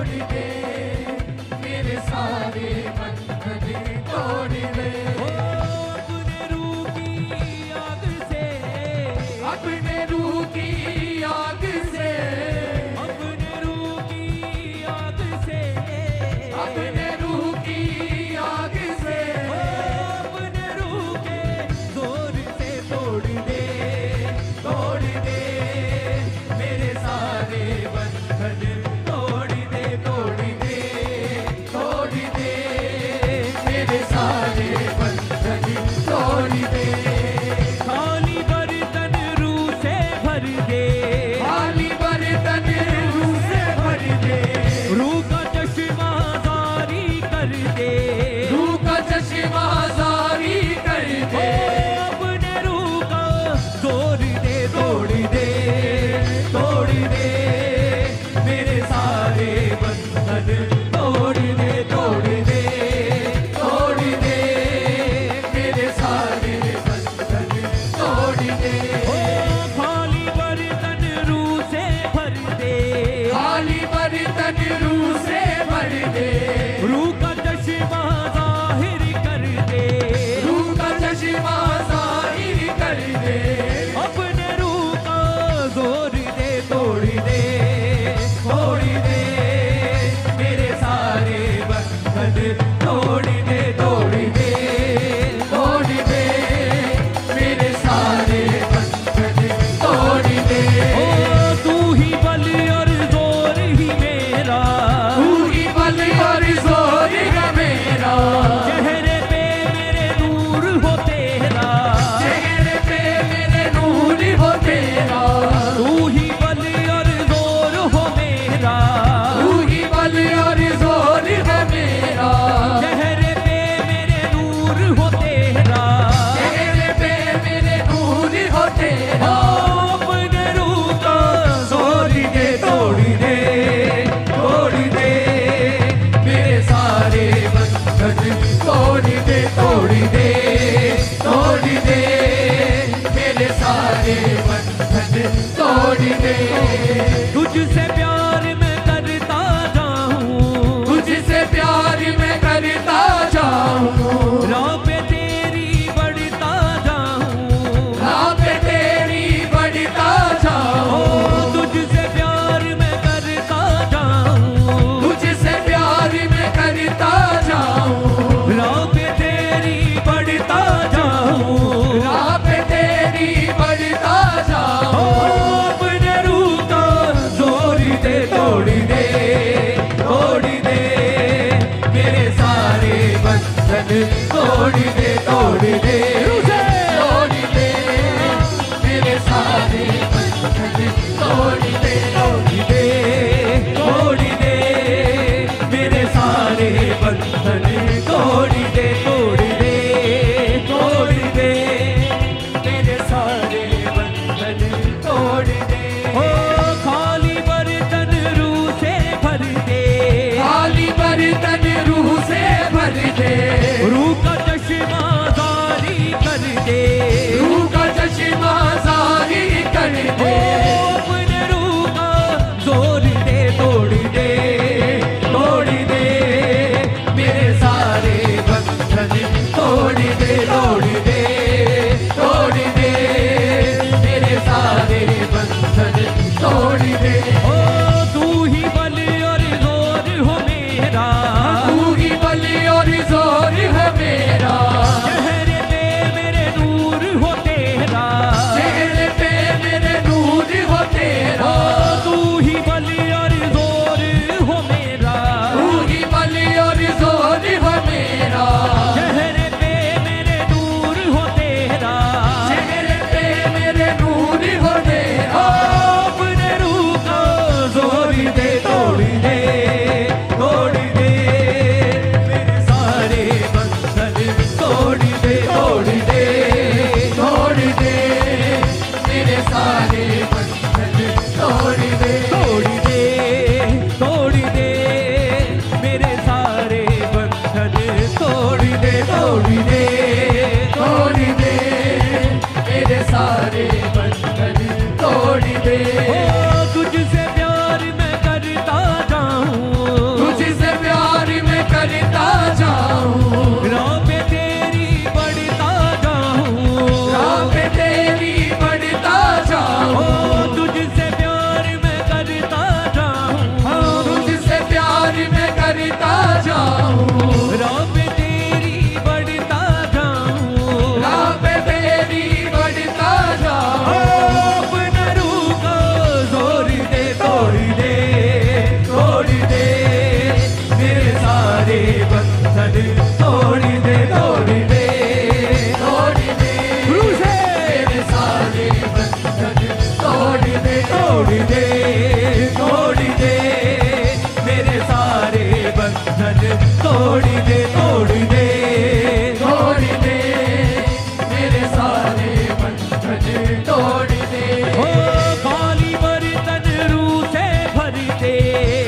तोड़ दे, मेरे सारे बंधन तोड़ दे। अपने रूह की आग से, अपने रूह की आग से, अपने रूह की आग से, अपने रूह की आग से, अपने रूह के जोर से तोड़ दे, तोड़ दे, मेरे सारे बंधन तोड़ दे, तोड़ दे, तोड़ दे, मेरे सारे बंधन तोड़ दे। खाली बर्तन रूह से भर दे, खाली बर्तन रूह से भर दे, रूह का चश्मा जारी कर दे, रूह का चश्मा जारी कर दे। अपने रूह का जोर दे, तोड़ दे, तोड़ दे, मेरे सारे बंधन तोड़ दे, तोड़ दे, तोड़ दे, मेरे सारे बंधन तोड़ दे। खाली बर्तन रूह से भर दे, खाली बर्तन रूह से भर दे, रूह का चश्मा जाहिर कर दे, रूह का चश्मा जाहिर कर दे। अपने रूह का जोर दे, तोड़ दे, तोड़ दे, मेरे सारे बंधन तोड़ दे, तोड़ दे, तोड़ दे, मेरे सारे बंधन तोड़ दे। तू ही बल और जोर ही मेरा, तू ही बल और जोर है मेरा, चेहरे पे मेरे नूर हो तेरा, चेहरे पे मेरे नूर हो तेरा, तू ही बल और जोर हो मेरा, तू ही बल और जोर है मेरा, चेहरे पे मेरे नूर हो तेरा, चेहरे पे मेरे नूर हो तेरा। अपने रूह का तोड़ दे, तोड़ दे, तोड़ दे, मेरे सारे बंधन तोड़ दे, तोड़ दे, तोड़ दे, मेरे सारे बंधन तोड़ दे। तुझसे प्यार मैं करता जाऊं, तुझसे प्यार मैं करता जाऊं, राह पे तेरी बढ़ता जाऊं, राह पे तेरी बढ़ता जाऊं, तुझसे प्यार मैं करता जाऊं, तुझसे प्यार मैं करता जाऊं, राह पे तेरी बढ़ता जाऊं, राह पे तेरी बढ़ता जाऊं। अपने रूह का जोर दे, तोड़ दे, तोड़ दे, मेरे सारे बंधन तोड़ दे, तोड़ दे, तोड़ दे, मेरे सारे बंधन तोड़ दे, तोड़ दे, तोड़ दे, मेरे सारे बंधन तोड़ दे, तोड़ दे, तोड़ दे, मेरे सारे बंधन तोड़ दे। खाली बर्तन रूह से भर दे, खाली बर्तन रूह से भर दे, रूह का चश्मा जारी कर दे, रूह का चश्मा जारी कर दे। अपने रूह का जोर दे, तोड़ दे, तोड़ दे, मेरे बंधन तोड़ दे तोड़ दे तोड़ दे रूह से मेरे सारे बंधन तोड़ दे तोड़ दे तोड़ दे मेरे सारे बंधन तोड़ दे तोड़ दे तोड़ दे मेरे सारे बंधन तोड़ दे ओ खाली बर्तन रूह से भर दे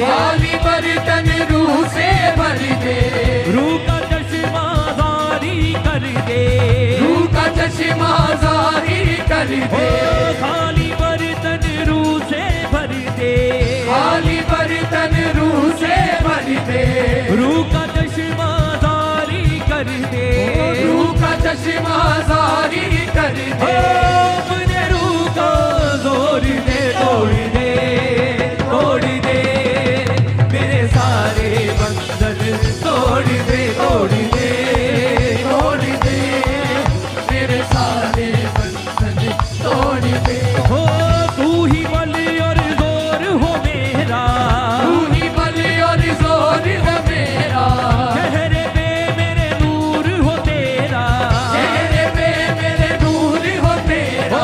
खाली बर्तन रूह से भर दे रूह का चश्मा जारी कर दे रूह का चश्मा जारी कर ओ दे खाली बर्तन रूह से भर दे खाली बर्तन रूह से भर दे रूह का चश्मा जारी कर दे रूह का चश्मा जारी कर ओ दे अपने रूह का जोर दे तोड़ दे तोड़ दे मेरे सारे बंधन तोड़ दे तोड़ दे तोड़ दे मेरे सारे बंधन तोड़ दे हो तू ही बल और जोर हो मेरा तू ही बल और जोर है मेरा चेहरे पे मेरे नूर हो तेरा चेहरे पे मेरे नूर हो तेरा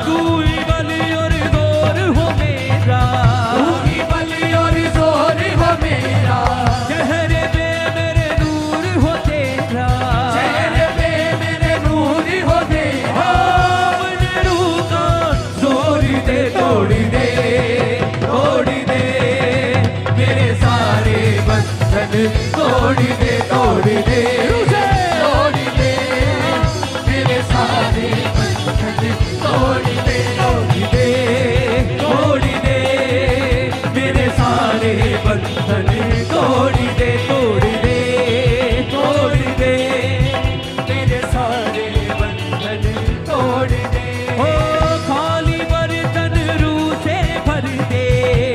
तू ही बल और जोर हो मेरा तू ही बल और जोर हो मेरा चेहरे पे मेरे नूर हो तेरा चेहरे पे मेरे नूर हो तेरा अपने रूह का जोर दे तोड़ दे तोड़ दे मेरे सारे बंधन तोड़ दे तोड़ दे तोड़ दे मेरे सारे बंधन तोड़ दे तोड़ दे तोड़ दे मेरे सारे बंधन तोड़ दे तोड़ दे तोड़ दे मेरे सारे बंधन तोड़ दे ओ खाली बर्तन रूह से भर दे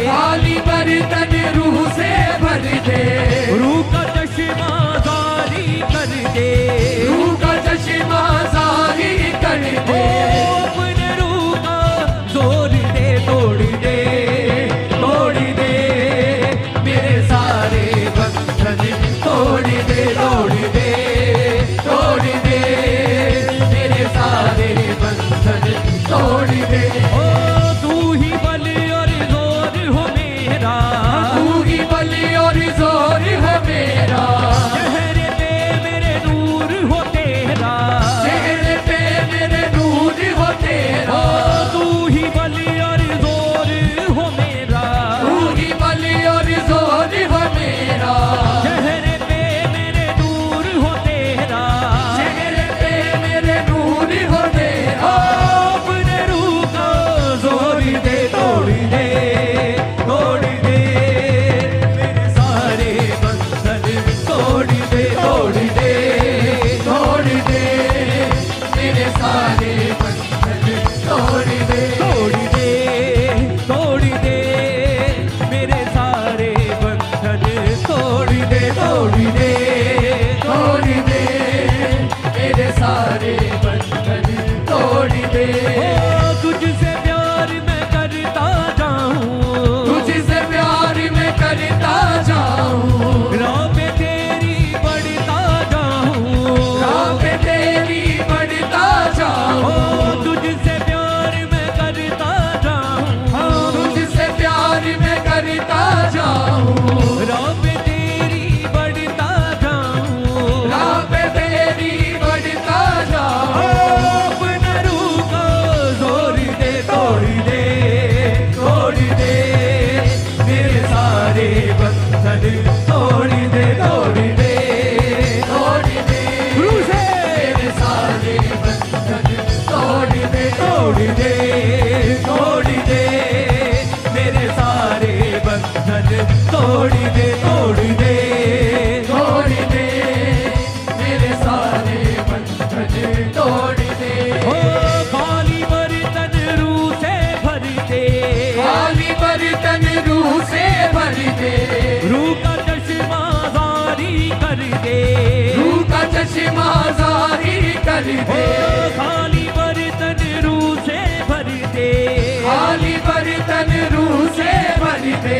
खाली बर्तन रूह से भर दे रूह का चश्मा जारी कर दे रूह का चश्मा जारी कर ओ दे अपने रूह का जोर दे तोड़ दे तोड़ दे मेरे सारे बंधन तोड़ दे तोड़ दे तोड़ दे मेरे सारे बंधन तोड़ दे ओ तू ही बल और जोर हो मेरा तू ही बल और जोर है मेरा चेहरे पे मेरे नूर हो तेरा चेहरे पे मेरे नूर हो तेरा ओ तू ही बल और जोर हो मेरा तू ही बल और जोर हो मेरा चेहरे पे मेरे नूर हो तेरा चेहरे पे मेरे नूर हो तेरा अपने रूह का जोर दे तोड़ दे तोड़ दे मेरे सारे बंधन तोड़ दे तोड़ दे तोड़ दे मेरे सारे बंधन तोड़ दे तोड़ दे तोड़ दे मेरे सारे बंधन तोड़ दे तोड़ दे तोड़ दे मेरे सारे बंधन तोड़ दे ओ तुझसे प्यार मैं करता जाऊं तुझसे प्यार मैं करता जाऊं राह पे तेरी बढ़ता जाऊं राह पे तेरी बढ़ता ओ जाऊं तुझसे प्यार मैं करता जाऊं तुझसे प्यार मैं करता जाऊं राह पे तेरी बढ़ता जाऊं राह पे तेरी बढ़ता जाऊं अपना रूह का जोर दे तोड़ दे तोड़ दे मेरे सारे बंधन तोड़ दे तोड़ दे तोड़ दे रूह से मेरे सारे बंधन तोड़ दे तोड़ दे तोड़ दे मेरे सारे बंधन तोड़ दे तोड़ दे तोड़ दे मेरे सारे बंधन तोड़ दे ओ खाली बर्तन रूह से भर दे खाली बर्तन रूह से भर दे रूह का चश्मा जारी कर दे रूह का चश्मा जारी कर ओ दे खाली बर्तन रूह से भर दे खाली बर्तन रूह से भर दे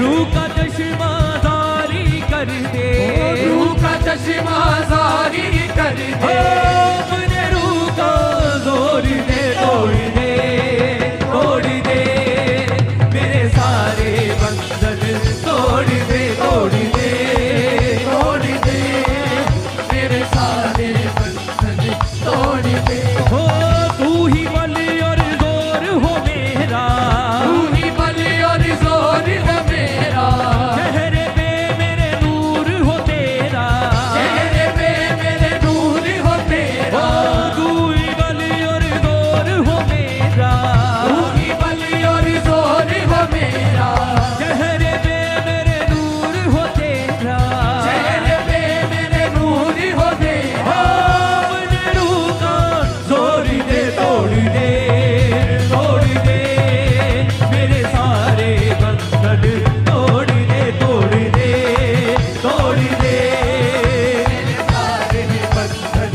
रूह का चश्मा जारी कर दे चश्मा जारी कर दे अपने रूह को जोर दे तोड़ दे मेरे सारे बंधन तोड़ दे मेरे सारे बंधन तोड़ दे हो तू ही बल और जोर हो मेरा तू ही बल और जोर है मेरा चेहरे पे मेरे नूर हो तेरा चेहरे पे मेरे नूर हो तेरा तू ही बल और जोर हो मेरा तू ही बल और जोर हो मेरा चेहरे पे मेरे नूर हो तेरा चेहरे पे मेरे नूर हो तेरा अपने रूह का जोर दे तोड़ दे मेरे सारे बंधन तोड़ दे सारे बंधन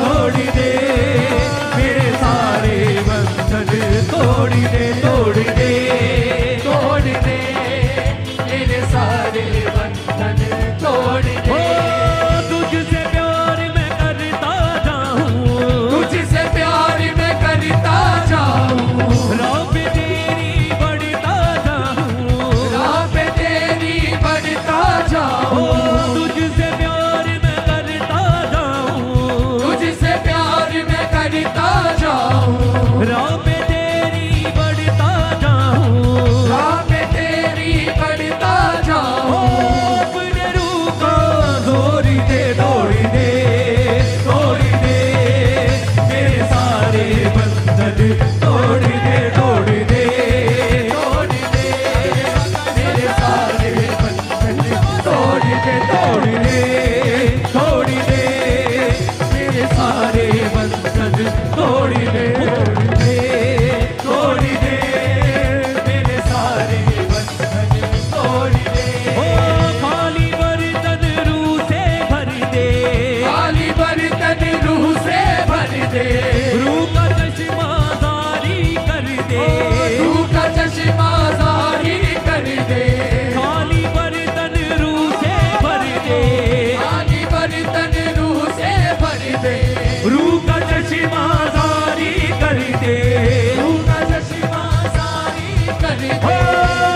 तोड़ दे मेरे सारे बंधन तोड़ दे तोड़ दे मेरे सारे बंधन तोड़ ओ दे तुझसे प्यार मैं करता जाऊं तुझसे प्यार मैं करता जाऊं रब तेरी बढ़ता जाऊं राह पे तेरी बढ़ता ओ जाऊं तुझसे प्यार मैं करता जाऊं तुझसे प्यार मैं करता जाऊं राह पे तेरी बढ़ता जाऊं राह पे तेरी बढ़ता ओ जाऊं अपने रूह को जोर दे तोड़ दे मेरे सारे बंधन तोड़ दे मेरे सारे बंधन तोड़ दे मेरे सारे बंधन तोड़ दे मेरे सारे बंधन तोड़ दे ओ खाली बर्तन रूह से भर दे खाली बर्तन रूह से भर दे रूह का चश्मा जारी कर दे रूह का चश्मा जारी कर दे खाली बर्तन रूह से भर दे खाली बर्तन रूह से भर दे रूह का चश्मा जारी कर दे रूह का चश्मा जारी कर ओ दे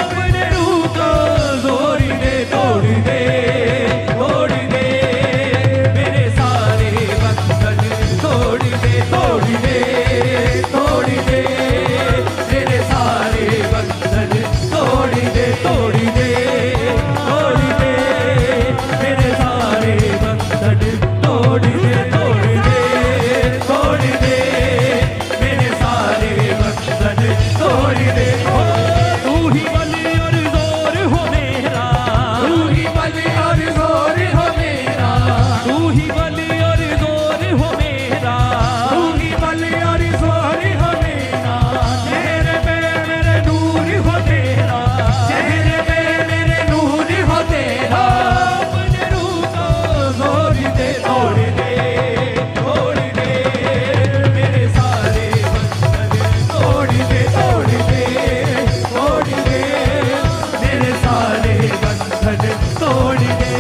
अपने रूह को जोर दे तोड़ दे मेरे सारे बंधन तोड़ दे मेरे सारे बंधन तोड़ दे मेरे सारे बंधन तोड़ दे मेरे सारे बंधन तोड़ दे ओ तू ही बल और जोर हो मेरा तू ही बल और जोर हो मेरा तू ही बल और जोर हो मेरा तू ही बल और जोर हो मेरा चेहरे पे मेरे नूर हो तेरा चेहरे पे मेरे नूर हो तेरा अपने रूह को जोर दे तोड़ दे मेरे सारे बंधन तोड़ दे मेरे सारे बंधन तोड़ दे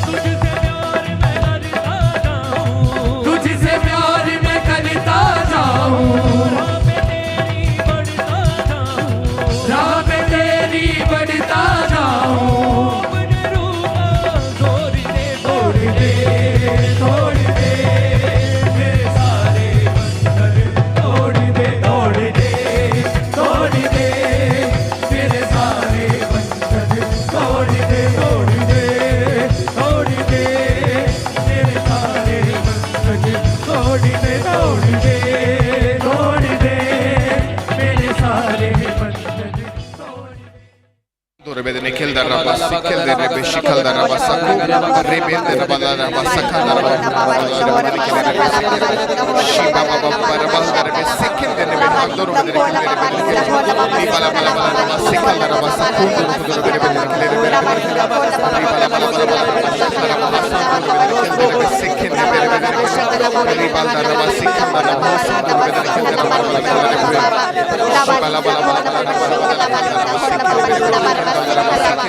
तुझसे प्यार मैं करता जाऊं तुझसे प्यार मैं करता जाऊं राह पे तेरी बढ़ता जाऊं राह पे तेरी बढ़ता जाऊं अपने रूह को जोर दे तोड़ दे मेरे सारे बंधन तोड़ दे मेरे सारे बंधन तोड़ दे मेरे सारे बंधन तोड़ दे मेरे सारे बंधन Dove vede Nikhil da Rabba, Sikhil de Rebe, Shikhal da Rabba, Saku, Rebe de Rabba da Rabba, Sakha da Rabba, Shiba Baba Rabba da Rebe, Sikhil de Rebe, Andoro de Rebe, Bala Bala Bala Rabba, Sikhal da Rabba, Saku, de Rebe, Rebe, Sikhil de Rebe, Ribal da Rabba, Sikhal da Rabba, Saku, de Rebe, Bala Bala Bala Rabba,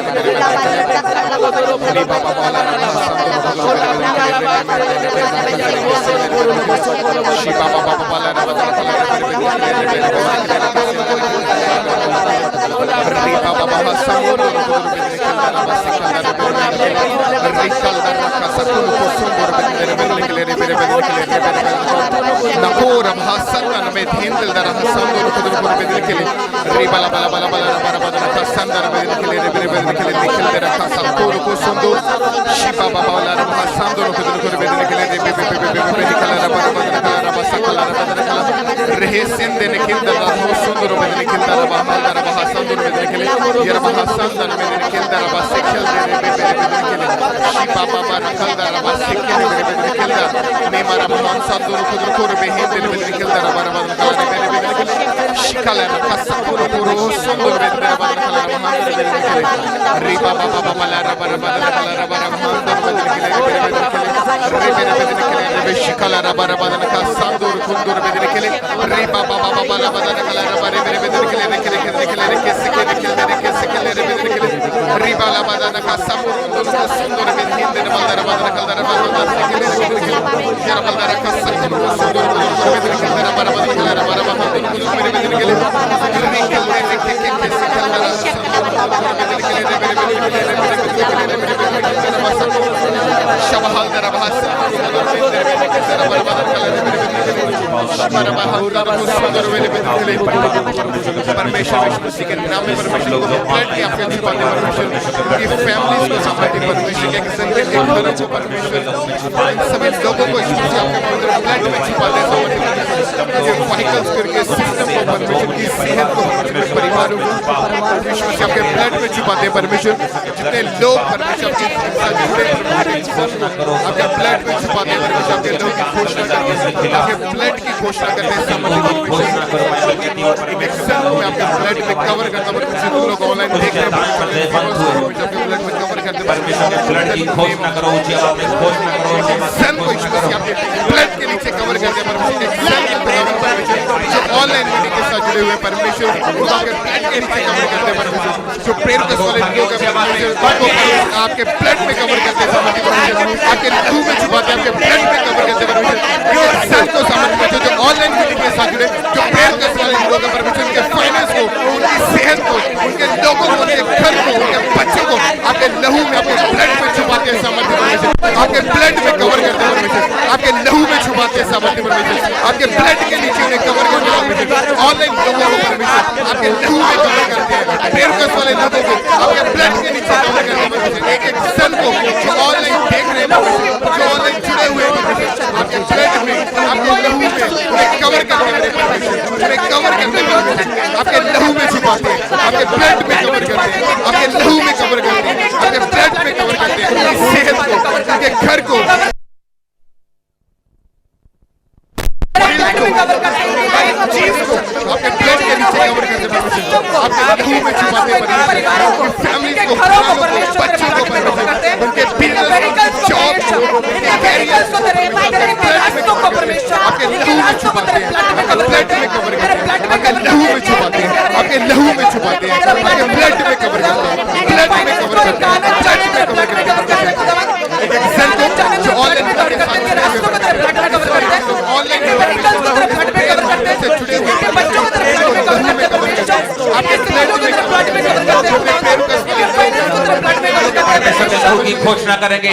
घोषणा करेंगे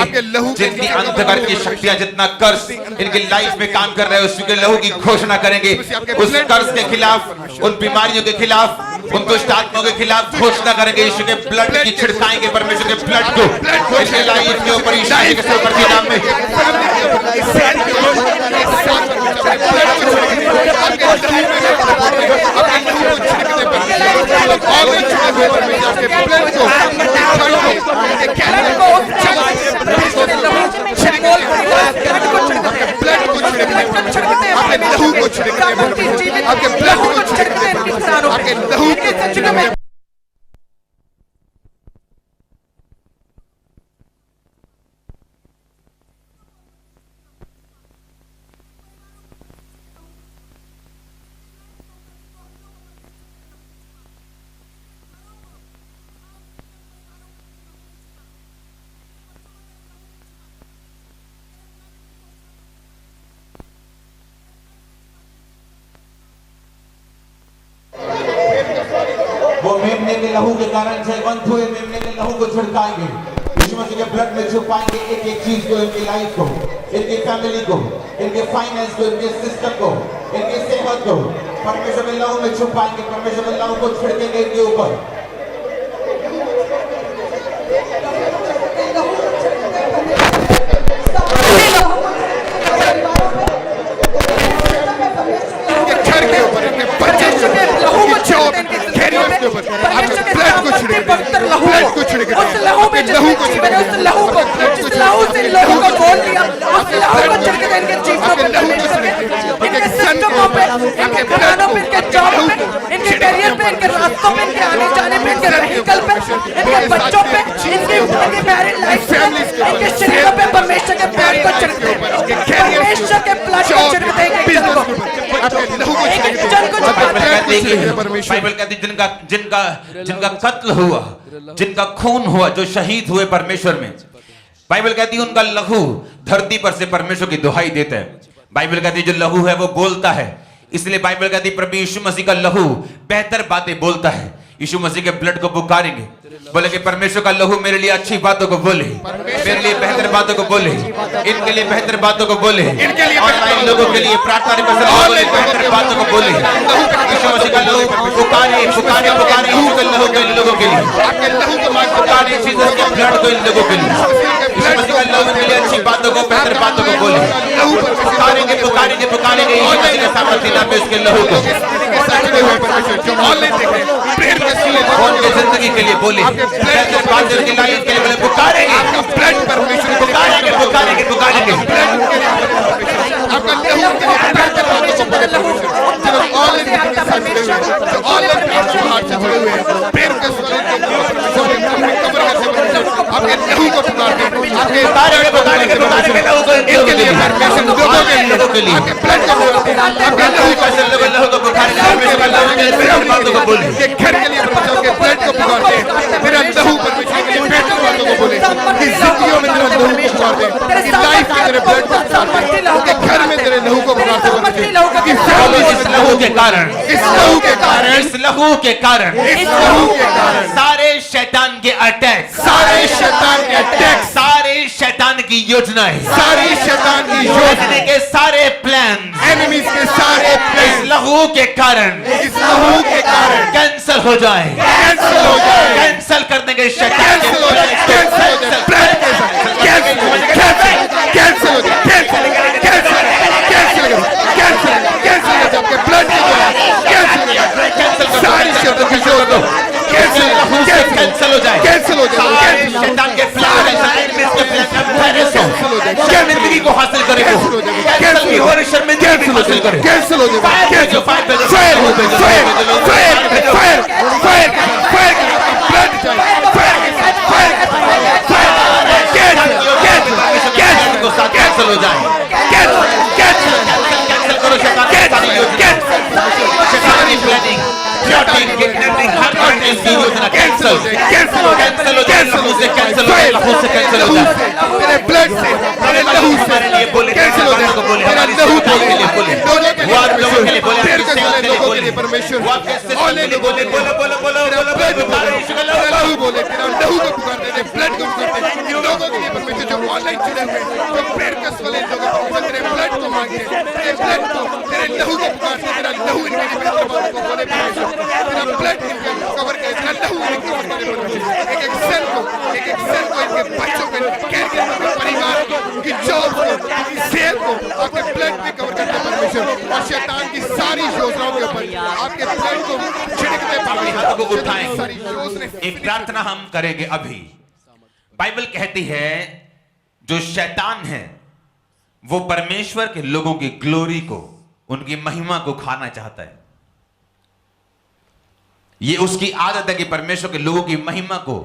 जितनी अंधकार की शक्तियां जितना कर्ज इनकी life में काम कर रहे हैं उसके लहू की घोषणा करेंगे। उस कर्ज के खिलाफ, उन बीमारियों के खिलाफ, उन दुष्ट आत्माओं के खिलाफ घोषणा करेंगे। यीशु के ब्लड की छिड़काएंगे, परमेश्वर के ब्लड को इनकी लाइफ के ऊपर, यीशु के ऊपर के नाम में मेमने के लहू के कारण जयवंत हुए मेमने के लहू को छिड़काएंगे, यीशु मसीह के ब्लड में छुपाएंगे एक एक चीज को, इनकी लाइफ को, इनकी फैमिली को, इनके फाइनेंस को, इनके सिस्टम को, इनकी सेहत को परमेश्वर के लहू में छुपाएंगे, परमेश्वर के लहू को छिड़केंगे इनके ऊपर। बाइबल कहती जिनका जिनका जिनका कत्ल हुआ, जिनका खून हुआ, जो शहीद हुए परमेश्वर में, बाइबल कहती है उनका लहू धरती पर से परमेश्वर की दुहाई देता है। बाइबल कहती है जो लहू है वो बोलता है, इसलिए बाइबल कहती है प्रभु यीशु मसीह का लहू बेहतर बातें बोलता है। यीशु मसीह के ब्लड को पुकारेंगे, बोले कि परमेश्वर का लहू मेरे लिए अच्छी बातों को बोले, मेरे लिए बेहतर बातों को बोले, इनके लिए बेहतर बातों को बोले, ऑनलाइन लोगों के लिए प्रार्थना बोले बेहतर बातों को बोले। यीशु मसीह का लहू पुकारे पुकारे पुकारे यीशु के लहू के लोगों के लिए, पुकारे जीसस के ब्लड को इन लोगों के लिए, यीशु मसीह का लहू के लिए अच्छी बातों को, बेहतर बातों को बोले, पुकारेंगे पुकारेंगे पुकारेंगे यीशु मसीह के सामर्थ्य नाम में उसके लहू को उनके जिंदगी के लिए बोले, बादल की लाइफ के लिए बोले, पुकारेंगे ब्लड परमेश्वर को पुकारेंगे पुकारेंगे पुकारेंगे इस लहू के कारण सारे शैतान के अटैक, सारे शैतान की योजनाएं, के सारे प्लान, एनिमीज के सारे प्लान इस लहू के कारण कैंसल हो जाए, कैंसल कर देंगे शैतान के कैंसल हो जाए, शैतान के प्लान शर्मिंदगी को हासिल करे, कैंसल हो रही शर्मिंदगी को हासिल करे, कैंसल हो जाए, जो कैंसल हो जाए, कैंसल करो शैतानी प्लानिंग, हर योजना कैंसल कैंसल कैंसल हो जाए, से कैंसल हो जाए, लहू से कैंसल हो जाए, तेरे ब्लड से, तेरे लहू से बोले, कैंसल हो जाए, तेरा लहू के लिए बोले, वो आप लोगों के लिए बोले, आपके सेवक के लिए बोले, परमेश्वर वो आपके सिस्टम के लिए बोले, तेरा लहू बोले, तेरा लहू को पुकारते, तेरे ब्लड को पुकारते, इन लोगों के लिए परमेश्वर जो ऑनलाइन जुड़े हुए, जो प्रेयर के वाले लोग परमेश्वर तेरे ब्लड को मांगते, तेरे ब्लड को, तेरे लहू को पुकारते, तेरा लहू इनके लिए बेहतर बातों को बोले, परमेश्वर तेरा ब्लड इनके कवर करे, तेरा लहू इनके कवर करे, परमेश्वर एक एक सेल को इनके बच्चों को, इनके परिवार की जॉब को, सेहत को आपके ब्लड में कवर करते हैं परमेश्वर, और शैतान की सारी योजनाओं के ऊपर आपके ब्लड को छिड़कते पानी हाथ को उठाएं। एक प्रार्थना हम करेंगे अभी। बाइबल कहती है जो शैतान है वो परमेश्वर के लोगों की ग्लोरी को, उनकी महिमा को खाना चाहता है। ये उसकी आदत है कि परमेश्वर के लोगों की महिमा को,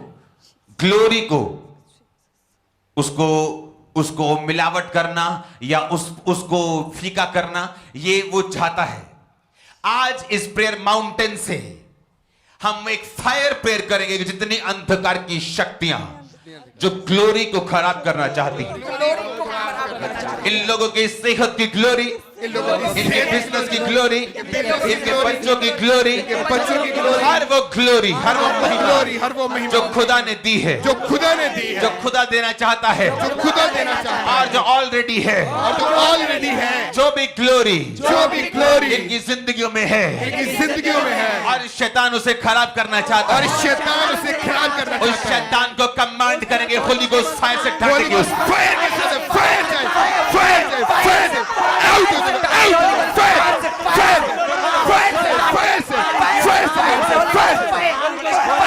ग्लोरी को, उसको मिलावट करना या उसको फीका करना, ये वो चाहता है। आज इस प्रेयर माउंटेन से हम एक फायर प्रेयर करेंगे कि जितनी अंधकार की शक्तियां जो ग्लोरी को खराब करना चाहती हैं, इन लोगों की सेहत की ग्लोरी, इन लोगों की इनके बिजनेस की ग्लोरी, इनके बच्चों की ग्लोरी, बच्चों की ग्लोरी, हर वो ग्लोरी, हर वो ग्लोरी, हर वो महिमा जो खुदा ने दी है, जो खुदा ने दी है, जो खुदा देना चाहता है, जो खुदा देना चाहता है और जो ऑलरेडी है, और जो ऑलरेडी है, जो भी ग्लोरी इनकी जिंदगियों में है, जिंदगियों में है, और शैतान उसे खराब करना चाहता और है, शैतान उसे खराब करना उस चाहता है। शैतान को कमांड करेंगे, होली गोस्ट फायर से ढांकेंगे उसको। फायर के साथ फायर जाए, फायर जाए, आउट हो जाए, आउट, फायर से, फायर से, फायर से, फायर से, फायर से,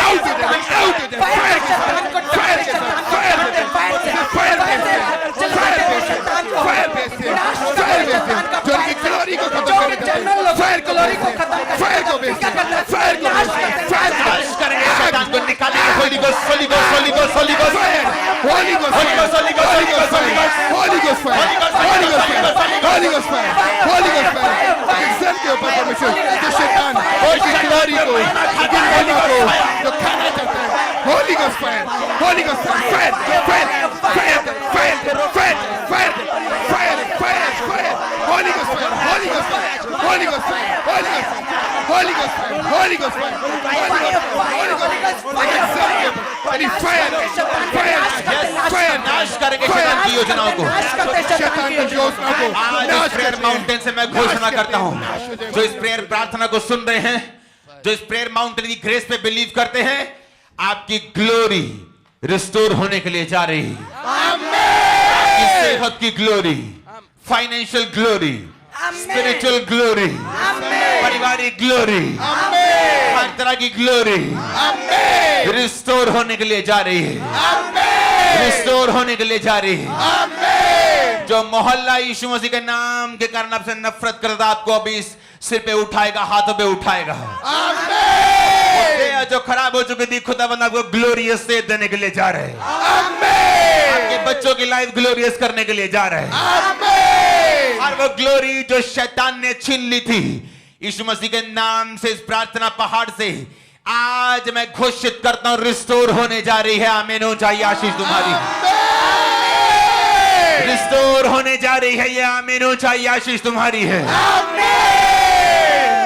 आउट हो जाए, आउट हो जाए, फायर के साथ, फायर के साथ, फायर से, फायर से, फायर से, फायर से, फायर से, जो उनकी ग्लोरी को खत्म करेगा, फायर को खत्म, फायर को बेच, फायर को फायर नाश करेंगे शैतान को, निकालेंगे Holi ghost, Holi ghost, Holi ghost, Holi ghost, Holy Ghost fire, Holy Ghost, Holy Ghost fire, Holy Ghost fire, Holy Ghost fire, Holy Ghost fire, Holy Ghost fire, इंसान के ऊपर परमेश्वर जो शैतान उसकी ग्लोरी को, उसकी महिमा को जो खाना चाहता है, Holy Ghost fire, Holy Ghost fire, fire, fire, fire, fire, fire, fire, fire, fire, Holy Ghost fire, Holy Ghost fire, Holy Ghost fire, Holy Ghost fire, Holy Ghost fire, Holy Ghost fire, Holy Ghost fire, इंसान के ऊपर fire नाश करेंगे शैतान की योजनाओं को। शैतान की योजनाओं को आज इस प्रेयर माउंटेन से मैं घोषणा करता हूँ, जो इस प्रेयर प्रार्थना को सुन रहे हैं, जो इस प्रेयर माउंटेन की ग्रेस पे बिलीव करते हैं, आपकी ग्लोरी रिस्टोर होने के लिए जा रही है। आपकी सेहत की glory, financial glory, spiritual glory, पारिवारिक ग्लोरी, हर तरह की ग्लोरी रिस्टोर होने के लिए जा रही है, रिस्टोर होने के लिए जा रही है। जो मोहल्ला यीशु मसीह के नाम के कारण आपसे नफरत करता, आपको अभी इस सिर पे उठाएगा, हाथों पे उठाएगा। जो खराब हो चुकी थी, खुदावंद आपको ग्लोरियस से देने के लिए जा रहे हैं। आपके बच्चों की लाइफ ग्लोरियस करने के लिए जा रहे हैं। और वो ग्लोरी जो शैतान ने छीन ली थी, यीशु मसीह के नाम से, इस प्रार्थना पहाड़ से आज मैं घोषित करता हूं, रिस्टोर होने जा रही है। आमीन हो जाइए आशीष तुम्हारी, रिस्टोर होने जा रही है ये। आमीन हो जाइए आशीष तुम्हारी है।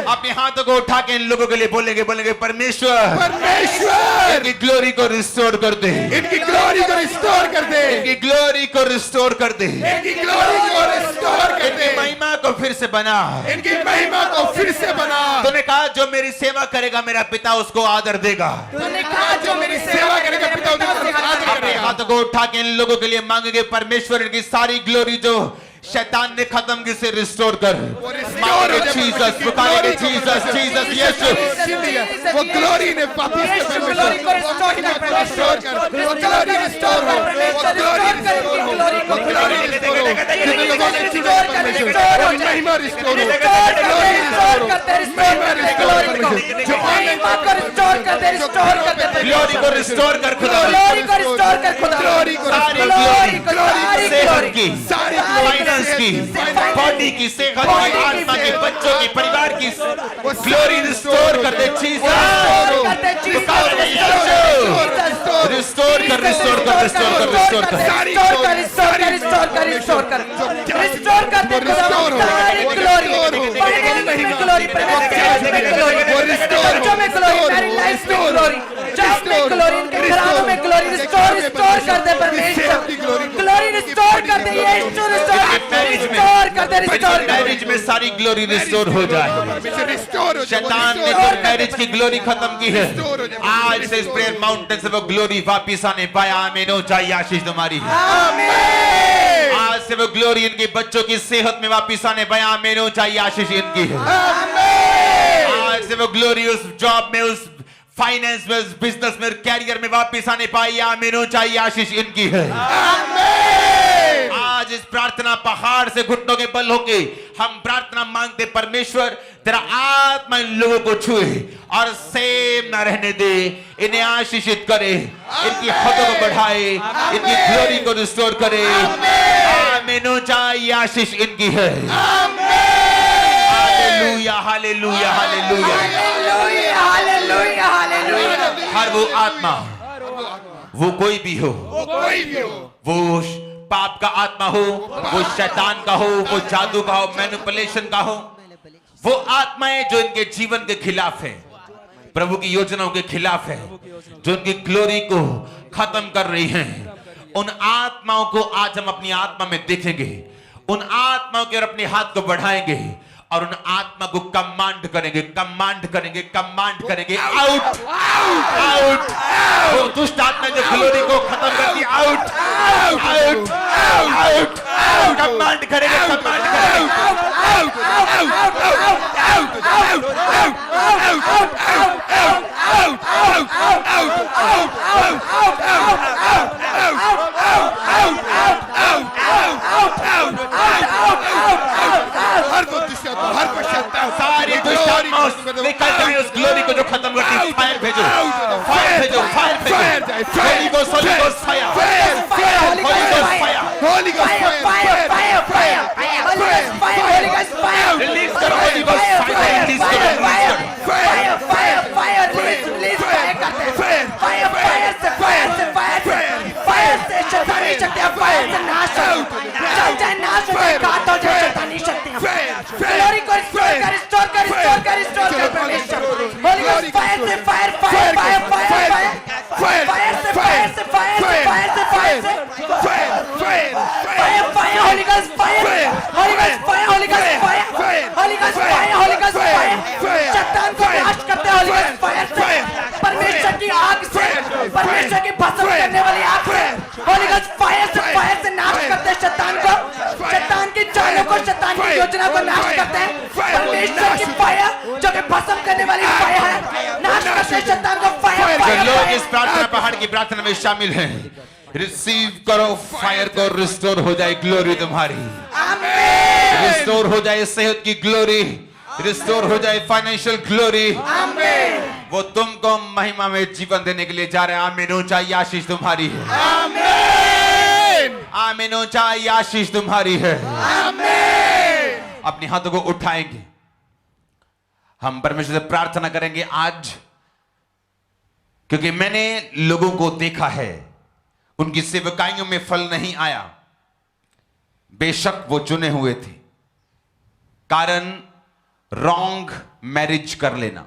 अपने हाथों को उठा के इन लोगों के लिए बोलेंगे परमेश्वर, परमेश्वर इनकी ग्लोरी को रिस्टोर कर दे, इनकी ग्लोरी को रिस्टोर कर दे, इनकी ग्लोरी को रिस्टोर कर दे, इनकी ग्लोरी को रिस्टोर कर दे, इनकी महिमा को फिर से बना, इनकी महिमा को फिर से बना। तूने कहा जो मेरी सेवा करेगा मेरा पिता उसको आदर देगा। तूने कहा जो मेरी सेवा करेगा पिता उसको आदर अपने करेगा। हाथों को उठा के इन लोगों के लिए मांगेंगे, परमेश्वर इनकी सारी ग्लोरी जो शैतान ने खत्म की से रिस्टोर कर। मांगेंगे जीसस, पुकारेंगे जीसस, जीसस, यीशु। वो ग्लोरी ने वापस से ग्लोरी को रिस्टोर कर, वो ग्लोरी रिस्टोर हो, वो ग्लोरी रिस्टोर हो, वो ग्लोरी रिस्टोर हो, जिन लोगों ने चुना परमेश्वर, वो महिमा रिस्टोर हो, ग्लोरी रिस्टोर हो, महिमा रिस्टोर हो, जो महिमा को रिस्टोर कर दे, रिस्टोर कर दे, ग्लोरी को रिस्टोर कर खुदा, ग्लोरी को रिस्टोर कर खुदा, ग्लोरी को सारी ग्लोरी, सेहत की, सारी फाइनेंस की, बॉडी की, सेहत की, आत्मा की, बच्चों की, परिवार की ग्लोरी रिस्टोर कर दे जीसस। रिस्टोर कर, रिस्टोर कर, रिस्टोर कर, रिस्टोर कर, रिस्टोर कर, रिस्टोर कर, रिस्टोर कर, रिस्टोर कर, रिस्टोर कर दे सारी ग्लोरी, ग्लोरी, वो रिस्टोर, बच्चों में ग्लोरी, मेरी लाइफ में ग्लोरी, जॉब में ग्लोरी, इनके घरानों में ग्लोरी, रिस्टोर, रिस्टोर कर दे परमेश्वर, ग्लोरी रिस्टोर कर दे यीशु, रिस्टोर कर दे, रिस्टोर कर दे। मैरिज में सारी ग्लोरी रिस्टोर हो जाए। शैतान ने जो मैरिज की ग्लोरी खत्म की है, आज से इस प्रेयर माउंटेन से वो ग्लोरी वापिस आने पाया। आमीन हो जाइए आशीष तुम्हारी है। आज से वो ग्लोरी इनके बच्चों की सेहत में वापिस आने पाया। आमीन हो जाइए आशीष इनकी है। आज से वो ग्लोरी उस जॉब में, उस फाइनेंस में, उस बिजनेस में, कैरियर में वापिस आने पाई। आमीन हो जाइए आशीष इनकी है। आज इस प्रार्थना पहाड़ से घुटनों के बल होके हम प्रार्थना मांगते, परमेश्वर तेरा आत्मा इन लोगों को छुए और सेम ना रहने दे, इन्हें आशीषित करे, इनकी हदों को बढ़ाए, इनकी ग्लोरी को रिस्टोर करे। आमीन हो जाइए आशीष इनकी है। Hallelujah, hallelujah, hallelujah, hallelujah, hallelujah. हर वो आत्मा, वो कोई भी हो, वो पाप का आत्मा हो, वो शैतान का हो, वो जादू का हो, मैनिपुलेशन का हो, वो आत्माएं जो इनके जीवन के खिलाफ है, प्रभु की योजनाओं के खिलाफ है, जो उनकी ग्लोरी को खत्म कर रही हैं, उन आत्माओं को आज हम अपनी आत्मा में देखेंगे, उन आत्माओं के और अपने हाथ को बढ़ाएंगे और उन आत्मा को कमांड करेंगे, कमांड करेंगे, कमांड करेंगे, आउट आउट। वो दुष्ट आत्मा जो ग्लोरी को खत्म करती, आउट आउट आउट, कमांड करेंगे, कमांड सारी दुष्ट आत्माओं निकल जाए उस ग्लोरी को जो खत्म करती है। फायर भेजो, फायर भेजो, फायर भेजो, Holi ghost, Holi ghost fire, Holi ghost fire, Holi ghost fire, fire, fire, Holi ghost fire, release करो, होली गोस्ट फायर, रिलीज करो, fire, fire, fire, release fire करते हैं, फायर, फायर से, फायर से, फायर से, फायर से शैतानी शक्तियां, फायर से नाश हो, चल जाए, नाश हो जाए, घात हो जाए शैतानी शक्तियां, ग्लोरी को रिस्टोर कर, रिस्टोर कर, रिस्टोर कर, रिस्टोर कर परमेश्वर, होली गोस्ट फायर से, fire, fire, fire, fire, fire, fire से, फायर से, फायर से, फायर से, फायर से, fire, fire, Holi ghost fire, Holi ghost fire, Holi ghost fire, Holi ghost fire, Holi ghost fire, शैतान को नाश करते हैं होली गोस्ट फायर से, परमेश्वर की आग से, परमेश्वर की भस्म करने वाली आग से, होली गोस्ट फायर से नाश करते हैं शैतान को, शैतान की चालों को, शैतान की योजना को नाश करते हैं, परमेश्वर की फायर जो कि भस्म करने वाली फायर है, नाश करते हैं शैतान को, फायर, जो फायर, लोग इस प्रार्थना पहाड़ की प्रार्थना में शामिल हैं, रिसीव करो फायर को, रिस्टोर हो जाए ग्लोरी तुम्हारी, आमीन, रिस्टोर हो जाए सेहत की ग्लोरी, रिस्टोर हो जाए फाइनेंशियल ग्लोरी, आमीन, वो तुमको महिमा में जीवन देने के लिए जा रहे हैं। आमीन, ऊंचाई आशीष तुम्हारी है, आमीन, आमीन, ऊंचाई आशीष तुम्हारी है। आमीन, अपने हाथों को उठाएंगे, हम परमेश्वर से प्रार्थना करेंगे आज, क्योंकि मैंने लोगों को देखा है, उनकी सेवकाइयों में फल नहीं आया, बेशक वो चुने हुए थे, कारण रॉन्ग मैरिज कर लेना,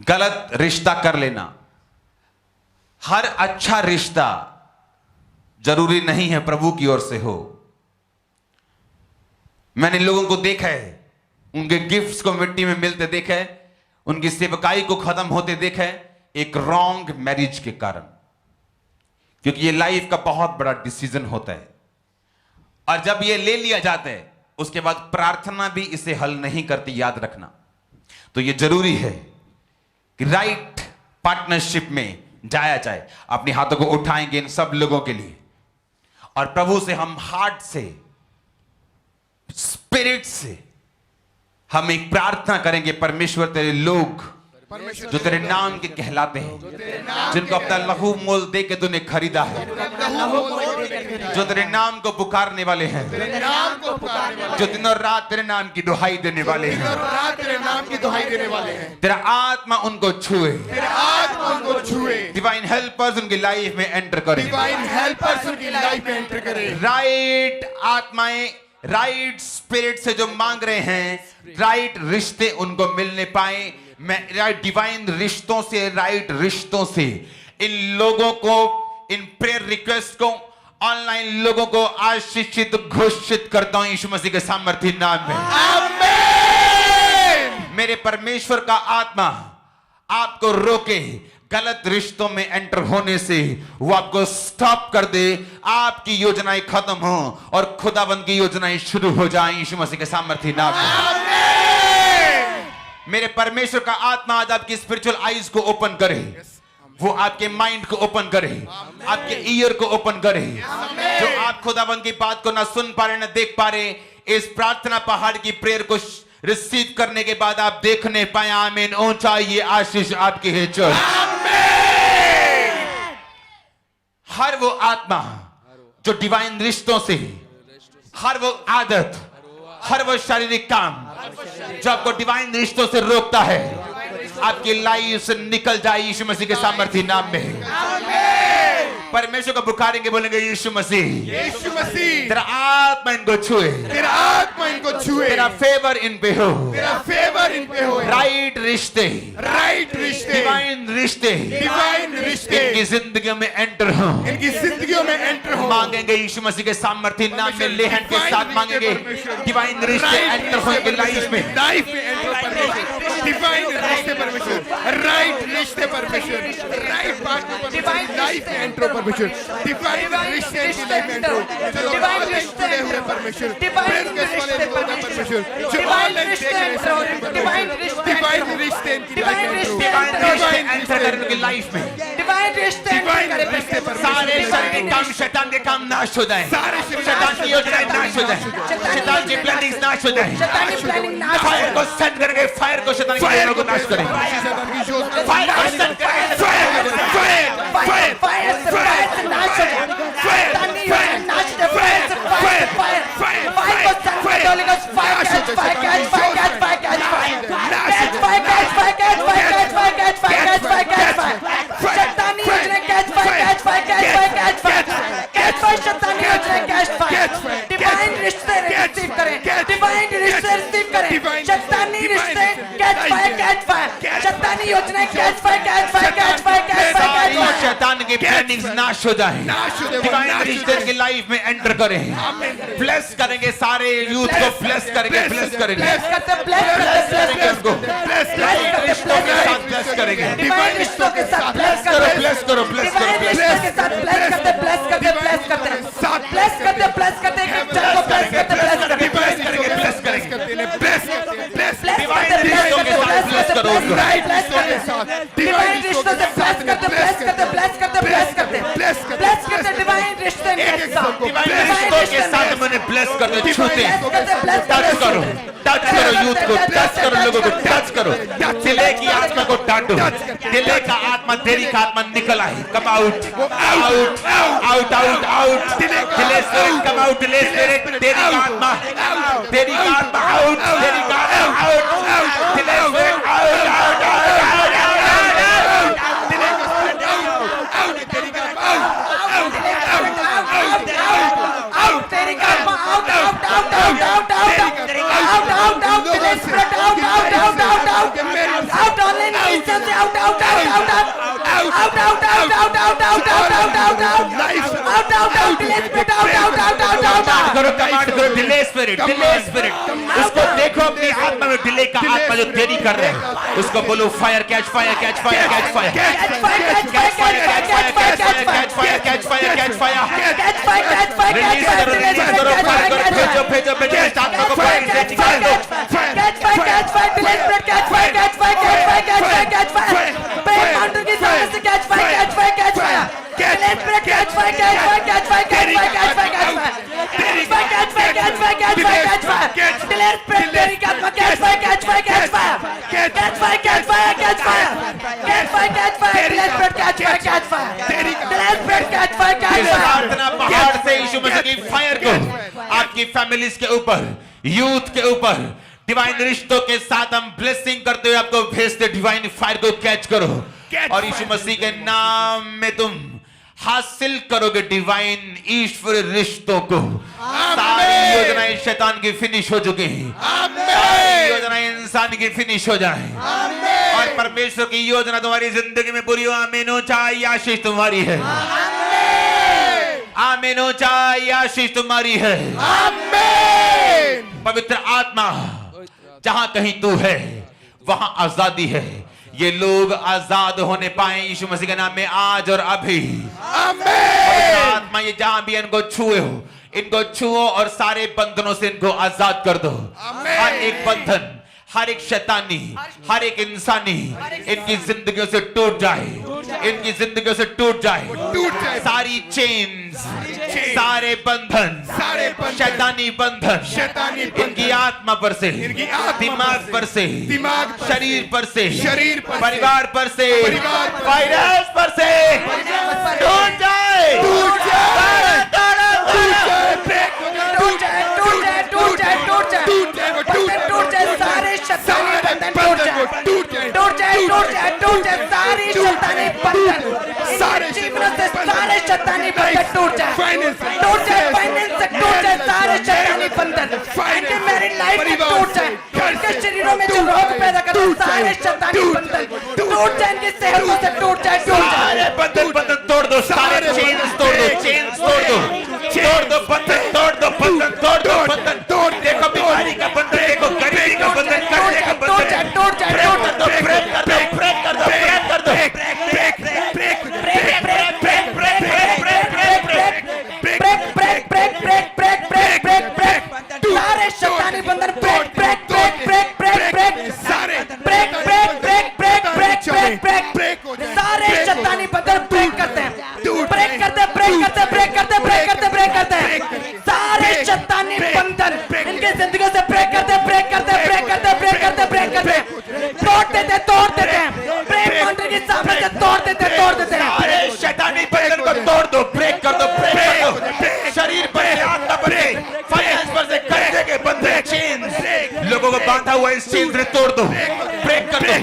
गलत रिश्ता कर लेना। हर अच्छा रिश्ता जरूरी नहीं है प्रभु की ओर से हो। मैंने लोगों को देखा है, उनके गिफ्ट्स को मिट्टी में मिलते देखा है, उनकी सेवकाई को खत्म होते देखा है, एक रॉन्ग मैरिज के कारण, क्योंकि ये लाइफ का बहुत बड़ा डिसीजन होता है, और जब ये ले लिया जाता है उसके बाद प्रार्थना भी इसे हल नहीं करती, याद रखना। तो ये जरूरी है कि राइट पार्टनरशिप में जाया जाए। अपने हाथों को उठाएंगे इन सब लोगों के लिए, और प्रभु से हम हार्ट से, स्पिरिट से हम एक प्रार्थना करेंगे। परमेश्वर, तेरे लोग जो तेरे नाम के कहलाते हैं, जिनको अपना लहू मोल दे के तूने खरीदा है, जो तेरे नाम को पुकारने वाले हैं, जो दिन और रात तेरे नाम की दुहाई देने वाले हैं, तेरा आत्मा उनको छुए, डिवाइन हेल्पर्स उनकी लाइफ में एंटर करें, राइट आत्माएं, राइट स्पिरिट से जो मांग रहे हैं, राइट रिश्ते उनको मिलने पाए। मैं राइट डिवाइन रिश्तों से, राइट रिश्तों से इन लोगों को, इन प्रेयर रिक्वेस्ट को, ऑनलाइन लोगों को आशीषित घोषित करता हूं यीशु मसीह के सामर्थ्य नाम में। आमीन। मेरे परमेश्वर का आत्मा आपको रोके गलत रिश्तों में एंटर होने से, वो आपको स्टॉप कर दे, आपकी योजनाएं खत्म हो और खुदाबंद की योजनाएं शुरू हो जाएं यीशु मसीह के सामर्थ्य नाम में। मेरे परमेश्वर का आत्मा आज आपकी स्पिरिचुअल आईज को ओपन करे, वो आपके माइंड को ओपन करे, आपके ईयर को ओपन करे, जो आप खुदाबंद की बात को ना सुन पा रहे, ना देख पा रहे, इस प्रार्थना पहाड़ की प्रेयर को रिसीव करने के बाद आप देखने पाए। आमीन, ऊंचा ये आशीष आपकी है चर्च। हर वो आत्मा जो डिवाइन रिश्तों से, हर वो आदत, हर वो शारीरिक काम जो आपको डिवाइन रिश्तों से रोकता है, आपकी लाइफ से निकल जाए यीशु मसीह के सामर्थ्य नाम में। परमेश्वर को पुकारेंगे, बोलेंगे यीशु मसीह यीशु मसीह तेरा आत्मा इनको छुए, तेरा आत्मा इनको छुए, तेरा फेवर इन पे हो, तेरा फेवर इन पे हो, राइट रिश्ते, राइट रिश्ते, डिवाइन रिश्ते, डिवाइन रिश्ते इनकी जिंदगियों में एंटर हो, इनकी जिंदगियों में एंटर हो। मांगेंगे यीशु मसीह के सामर्थ्य नाम में लेहन के साथ मांगेंगे, डिवाइन रिश्ते एंटर हो इनकी लाइफ में, एंटर परमेश्वर, डिवाइन रिश्ते परमेश्वर, राइट रिश्ते परमेश्वर, राइट पार्टनर परमेश्वर, लाइफ में एंटर परमेश्वर, डिवाइन रिश्ते इनकी लाइफ में एंटर, डिवाइन रिश्ते हुए परमेश्वर, डिवाइन रिश्ते परमेश्वर, डिवाइन रिश्ते डिवाइन रिश्ते, डिवाइन रिश्ते इनकी लाइफ में, डिवाइन रिश्ते डिवाइन रिश्ते सारे शारीरिक काम, शैतान के काम नाश हो जाए, शैतान की योजनाएं नाश हो जाए, शैतान की प्लानिंग नाश हो जाए, फायर को सेंड करेंगे, फायर को शैतान की योजनाओं को नाश करेंगे, फायर को सेंड करेंगे, फायर फायर से फायर से नाश हो जाए, शैतानी योजना नाश हो जाए, फायर से फायर फायर फायर को सेंड कर Holi ghost, fire catch fire catch fire catch fire catch fire catch fire catch fire catch fire catch fire catch fire catch fire catch fire, शैतानी योजना catch fire catch fire catch fire catch fire catch fire, शैतानी योजना catch fire, divine रिश्ते receive करें, divine रिश्ते receive करें, शैतानी रिश्ते कैच फायर, शैतानी योजना catch fire catch fire catch fire catch fire, शैतान की प्लानिंग्स नाश हो जाए, डिवाइन रिश्ते की लाइफ में एंटर करें, ब्लेस करेंगे, सारे यूथ को ब्लेस करेंगे, ब्लेस करेंगे, ब्लेस करते ब्लेस उनको रिश्तों के साथ ब्लेस करेंगे, डिवाइन रिश्तों के साथ ब्लेस करो, करते, ब्लेस करो, ब्लेस करो, डिवाइन रिश्तों के साथ ब्लेस करते ब्लेस करते ब्लेस करते ब्लेस करते ब्लेस करते, चल को ब्लेस करते ब्लेस करते ब्लेस करेंगे, ब्लेस करेंगे, डिवाइन रिश्तों के साथ ब्लेस करो, राइट ब्लेस करते, डिवाइन रिश्तों से ब्लेस करते ब्लेस करते ब्लेस करते ब्लेस करते ब्लेस करते, डिवाइन रिश्ते के साथ, डिवाइन रिश्तों के साथ मैंने ब्लेस कर दे, छूते, टच करो यूथ को, टच करो लोगों को, टच करो, दिले की आत्मा को डांटो, दिले का आत्मा, तेरी का आत्मा निकल आए, come out out out out out, दिले स्पिरिट कम आउट, दिले स्पिरिट, तेरी का आत्मा, तेरी का आत्मा आउट, तेरी का आत्मा आउट, दिले स्पिरिट आउट आउट आउट करो, कमांड करो, डिले स्पिरिट, उसको देखो अपनी आत्मा में, डिले का आत्मा जो देरी कर रहे हैं, उसको बोलो fire catch fire catch fire catch fire catch fire catch fire catch fire catch fire catch fire catch fire, release करो, रिलीज करो, फायर करो, भेजो भेजो भेजो, आत्मा को fire catch fire catch fire catch fire, delay spirit catch fire catch fire catch fire catch fire catch fire, पे counter की सामने से catch fire catch fire catch fire, delay spirit catch fire catch fire catch fire catch fire catch fire catch fire catch fire catch fire catch fire catch fire, delay spirit तेरी का आत्मा catch fire catch fire catch fire catch fire catch fire catch fire catch fire catch fire, delay spirit catch fire catch fire, delay spirit catch fire catch fire, प्रार्थना पहाड़ से यीशु मसीह की fire को आपकी families के ऊपर, यूथ के ऊपर, डिवाइन रिश्तों के साथ हम ब्लेसिंग करते हुए आपको भेजते, डिवाइन फायर को कैच करो और यीशु मसीह के नाम में तुम हासिल करोगे डिवाइन ईश्वर रिश्तों को। सारी योजनाएं शैतान की फिनिश हो चुकी हैं, सारी योजनाएं इंसान की फिनिश हो जाए और परमेश्वर की योजना तुम्हारी जिंदगी में पूरी हो। आमीन हो, चाहे आशीष तुम्हारी है, आमीन हो, चाहे आशीष तुम्हारी है। पवित्र आत्मा जहां कहीं तू है वहां आजादी है। ये लोग आजाद होने पाए यीशु मसीह के नाम में आज और अभी। पवित्र आत्मा ये जहां भी इनको छुए हो, इनको छुओ और सारे बंधनों से इनको आजाद कर दो। हर एक बंधन, हर एक शैतानी, हर एक इंसानी इनकी जिंदगियों से टूट जाए, इनकी जिंदगियों से टूट जाए सारी चेन्स, सारे बंधन, शैतानी बंधन इनकी आत्मा पर से, दिमाग पर से, शरीर पर से, परिवार पर से, फाइनेंस पर से टूट जाए, टूट जाए, सारे शैतानी बंधन टूट जाए, टूट जाए, टूट जाए, टूट जाए, सारी शैतानी बंधन सारे जीवन से सारे शैतानी बंधन टूट जाए, टूट जाए, फाइनेंस से टूट जाए सारे शैतानी बंधन, इनके मैरिड लाइफ में टूट जाए, इनके शरीरों में जो रोग पैदा करते हैं सारे शैतानी बंधन टूट जाए, इनकी सेहतों से टूट जाए, सारे बंधन तोड़ दो, सारे चेन्स तोड़ दो, चेन्स तोड़ दो, तोड़ दो बंधन, तोड़ दो बंधन, तोड़ दो बंधन, तोड़ देखो बीमारी का बंधन, देखो गरीबी का बंधन, कर्जे का बंधन, टूट जाए, टूट जाए, टूट जाए, ब्रेक कर दो, ब्रेक कर दो, ब्रेक कर दो, break break break break break break break break break break break break सारे शैतानी बंधन break break break break break break सारे break break break break break break break सारे शैतानी बंधन ब्रेक करते हैं, ब्रेक करते हैं, ब्रेक करते हैं, ब्रेक करते हैं, ब्रेक करते हैं, ब्रेक करते हैं सारे शैतानी बंधन इनके जिंदगी से ब्रेक करते हैं, ब्रेक करते हैं, ब्रेक करते हैं, ब्रेक करते हैं, ब्रेक करते हैं, तोड़ देते हैं, तोड़ देते हैं, ब्रेक काउंटर के सामने से तोड़ देते हैं, तोड़ देते हैं, अरे शैतानी बंधन को तोड़ दो, ब्रेक कर दो, ब्रेक कर दो, शरीर पर से आत्मा पर से, फाइनेंस पर से, कर्जे के बंधन, चेन्स, लोगों को बांधा हुआ इस चेन से तोड़ दो, ब्रेक कर दो,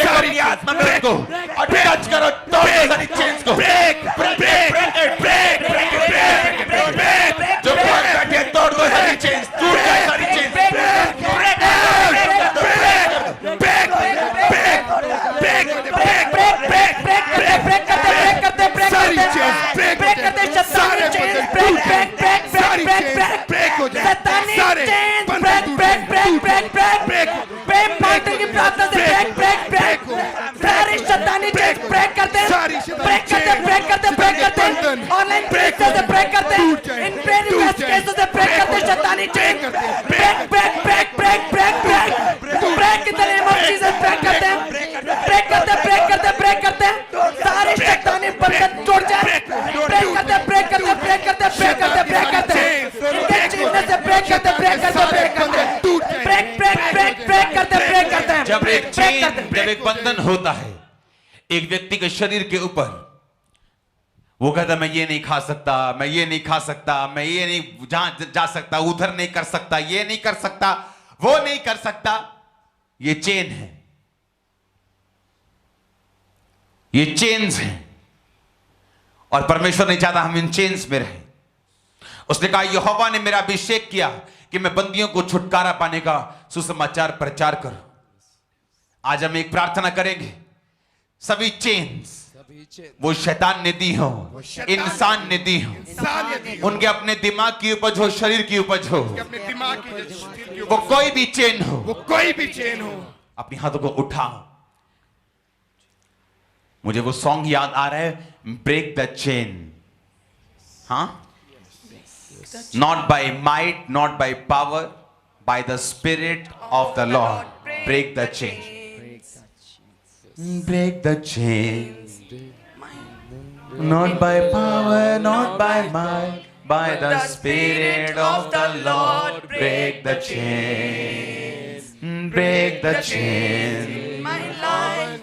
सारी आत्मा में रखो और टच करो, तोड़ दो सारी चेन्स को, break break break break break, जो बांध बैठे तोड़ दो सारी चेन्स, टूट जाए सारी चेन्स, ब्रेक ऑनलाइन ब्रेक से ब्रेक करते हैं, इन ब्रेक केसों से ब्रेक करते हैं, शैतानी chain break break break break break break break in the name of Jesus break करते हैं, ब्रेक करते हैं, ब्रेक करते हैं, ब्रेक करते हैं सारे शैतानी बंधन टूट जाए, ब्रेक करते हैं, ब्रेक करते हैं, ब्रेक करते हैं, ब्रेक करते हैं, ब्रेक करते हैं इनके जीवन से ब्रेक करते हैं, ब्रेक करते हैं, ब्रेक करते हैं, ब्रेक ब्रेक ब्रेक ब्रेक करते हैं, ब्रेक करते हैं। जब एक चेन, जब एक बंधन होता है एक व्यक्ति के शरीर के ऊपर, वो कहता मैं ये नहीं खा सकता, मैं ये नहीं खा सकता, मैं ये नहीं जा सकता, उधर नहीं कर सकता, ये नहीं कर सकता, वो नहीं कर सकता, ये चेन है, ये चेन्स हैं और परमेश्वर नहीं चाहता हम इन चेन्स में रहें। उसने कहा यहोवा ने मेरा अभिषेक किया कि मैं बंदियों को छुटकारा पाने का सुसमाचार प्रचार करूं। आज हम एक प्रार्थना करेंगे, सभी चेन्स वो शैतान ने दी हो, इंसान ने दी हो, उनके अपने दिमाग की उपज हो, शरीर की उपज हो, वो कोई भी चेन हो, वो कोई भी चेन हो, अपने हाथों को उठाओ। मुझे वो सॉन्ग याद आ रहा है, ब्रेक द चेन, हाँ, not by might, not by power, by the spirit of the Lord, break the chain, break the chain, not by power, not by might, by the Spirit of the Lord, break the chains, break the chains,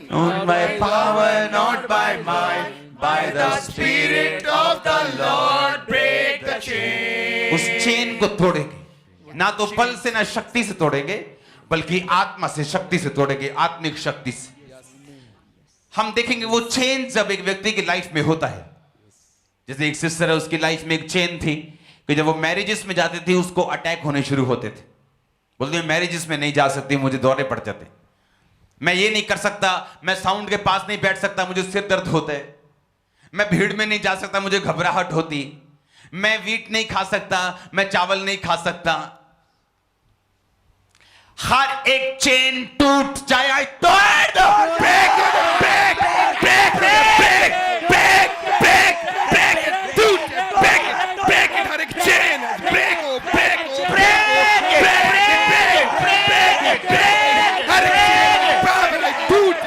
not by power, not by might, by the Spirit of the Lord, break the chains। उस chain को तोड़ेंगे, ना तो बल से ना शक्ति से तोड़ेंगे, बल्कि आत्मा से, शक्ति से तोड़ेंगे, आत्मिक शक्ति से। हम देखेंगे वो चेन जब एक व्यक्ति की लाइफ में होता है, जैसे एक सिस्टर है, उसकी लाइफ में एक चेन थी कि जब वो मैरिजेस में जाती थी उसको अटैक होने शुरू होते थे, बोलते मैरिजेस में नहीं जा सकती, मुझे दौरे पड़ जाते, मैं ये नहीं कर सकता, मैं साउंड के पास नहीं बैठ सकता, मुझे सिर दर्द होता है, मैं भीड़ में नहीं जा सकता, मुझे घबराहट होती, मैं वीट नहीं खा सकता, मैं चावल नहीं खा सकता। हर एक चेन टूट जाए, तोड़ दो, break break break break break break break टूट, ब्रेक ब्रेक हर एक chain, break break break break break हर एक चेन टूट,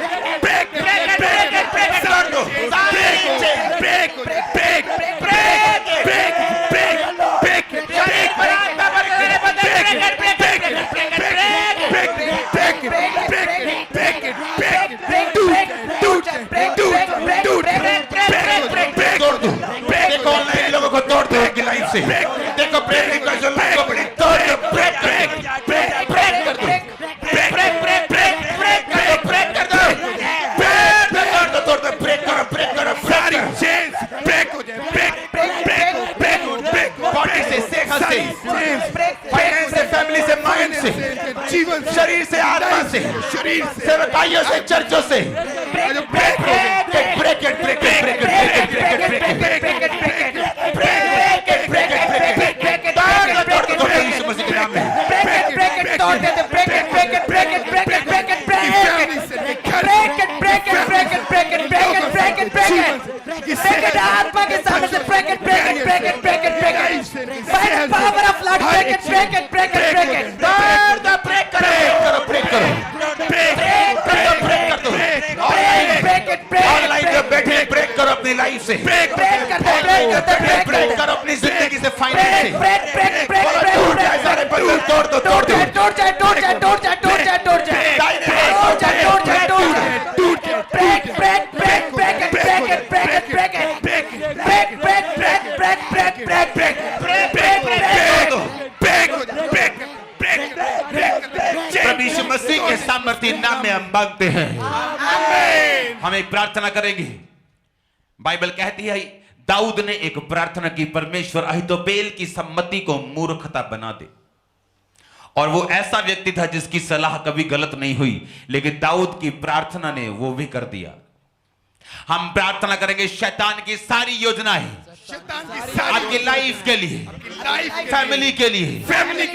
ब्रेक ब्रेक ब्रेक ब्रेक तोड़ दो, सारे chain, break break break break break break देखो ऑनलाइन लोगों को तोड़ दो एक लाइन से, देखो ब्रेक का जो लाइन को बड़ी तोड़ दो, ब्रेक ब्रेक ब्रेक ब्रेक कर दो, break break break break break कर दो, ब्रेक कर दो, ब्रेक तोड़ दो, तोड़ दो, ब्रेक करो, सारी चेन्स रेखा से, फाइनेंस से, फैमिली से, माइंड से, जीवन से, शरीर से, आत्मा से, शरीर से, सेवकाइयों से, चर्चों से आत्मा के सामने से break it, break it, break it, break it, break it. By the power of Lord, break it, break it, break it, break it. Break करो, ब्रेक करो, ब्रेक करो, Break it, break it, online जो बैठे break करो अपनी life से, break करते, break करो अपनी जिंदगी से, फाइनेंस से, break, टूट जाए सारे बंधन, तोड़ दो, तोड़ दो, टूट जाए, टूट जाए, टूट जाए, टूट जाए, टूट जाए, टूट जाए, टूट जाए, टूट जाए, टूट जाए, break, break, break, break it, break it, break it, break it, break, break, break, break, break, break, break, break, प्रभु यीशु मसीह के सामर्थ्य नाम में हम मांगते हैं। हम एक प्रार्थना करेंगे। बाइबल कहती है दाऊद ने एक प्रार्थना की, परमेश्वर अहीतोपेल की सम्मति को मूर्खता बना दे। और वो ऐसा व्यक्ति था जिसकी सलाह कभी गलत नहीं हुई, लेकिन दाऊद की प्रार्थना ने वो भी कर दिया। हम प्रार्थना करेंगे शैतान की सारी योजनाएं आपकी लाइफ के लिए, फैमिली के लिए,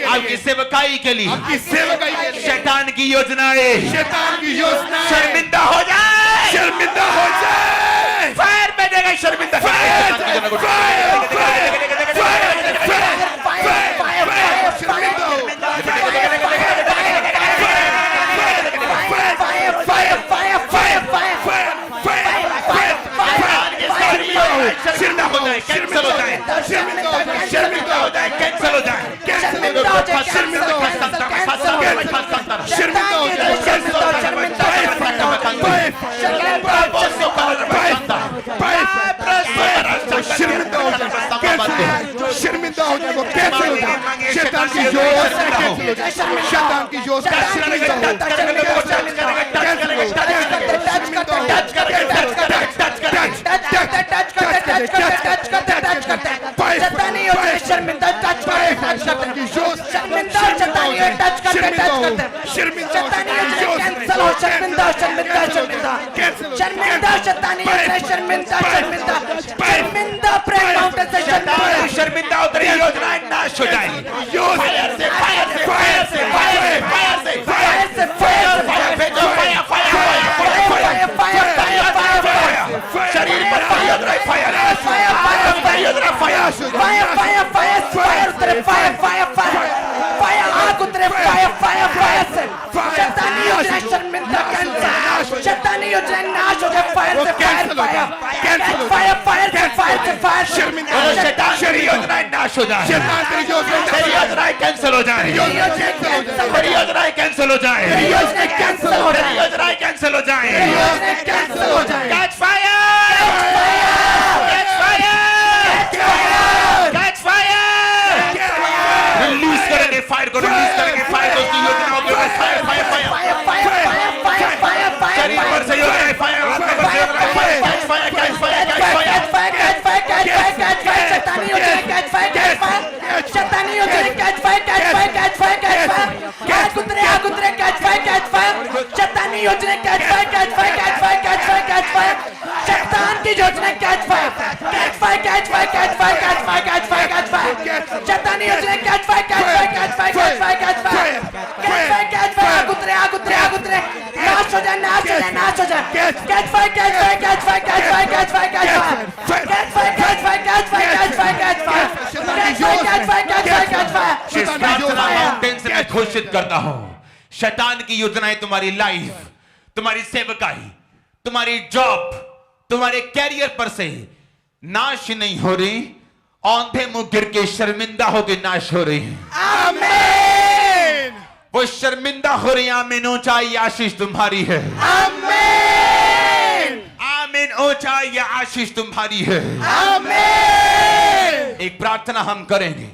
आपकी सेवकाई के लिए, शैतान की योजनाएं शर्मिंदा हो जाए, शर्मिंदा हो जाए, फायर बैठेगा, शर्मिंदा शर्मिंदा हो जाए, कैंसिल हो जाए, शर्मिंदा हो जाए, कैंसिल हो जाए, शर्मिंदा हो जाए, शर्मिंदा हो जाए, शर्मिंदा हो जाए, वो कैंसिल हो जाए, शैतान की जोश शैतान की जोश शर्मिंदा टच करे, शर्मिंदा शैतानी टच करते, शर्मिंदा कैंसिल हो, शर्मिंदा शर्मिंदा शर्मिंदा शर्मिंदा शैतानी शर्मिंदा शर्मिंदा शर्मिंदा प्रेम माउंटेन से शर्मिंदा उतरी योजनाएं नाश हो जाए, फायर से फायर से फायर से फायर से फायर से फायर से फायर भेजो, fire fire fire fire fire fire शरीर पर fire fire fire fire fire fire fire fire उतरे, फायर फायर फायर फायर आग उतरे, फायर फायर फायर से शैतानी योजना शर्मिंदा कैंसिल, शैतानी योजना नाश हो जाए, फायर से फायर फायर फायर फायर से फायर से फायर शर्मिंदा शैतान की योजना नाश हो जाए, शैतान की योजना कैंसिल हो जाए, योजना कैंसिल हो जाए, योजना कैंसिल हो जाए, योजना कैंसिल हो जाए, योजना कैंसिल हो जाए, catch fire catch fire catch fire release करेंगे, फायर को रिलीज करेंगे, फायर को उसकी योजनाओं के ऊपर fire fire fire fire fire fire fire शरीर पर से योजना फायर आत्मा पर से योजना fire catch fire catch fire catch fire catch fire catch fire catch fire शैतानी योजना कैच फायर कैच फायर शैतानी योजना catch fire catch fire catch fire catch fire आग उतरे कैच फायर शैतानी योजना catch fire catch fire catch fire catch fire catch fire शैतान की योजना catch fire catch fire catch fire catch fire catch fire catch fire catch fire शैतानी योजना catch fire catch fire catch fire catch fire catch fire catch fire आग उतरे नाश हो जाए, नाश हो जाए, नाश हो जाए, catch fire catch fire catch fire catch fire catch fire catch fire catch fire catch fire catch fire catch fire catch fire catch fire catch fire catch fire इस प्रार्थना माउंटेन से मैं घोषित करता हूं, शैतान की योजनाएं तुम्हारी लाइफ, तुम्हारी सेवकाई, तुम्हारी जॉब, तुम्हारे कैरियर पर से नाश नहीं हो रही, औंधे मुंह गिर के शर्मिंदा होकर नाश हो रही है। आमीन। वो शर्मिंदा हो रही, आमीन। ऊंचाई आशीष तुम्हारी है, आमीन। आमीन। ऊंचाई आशीष तुम्हारी है, आमीन। एक प्रार्थना हम करेंगे,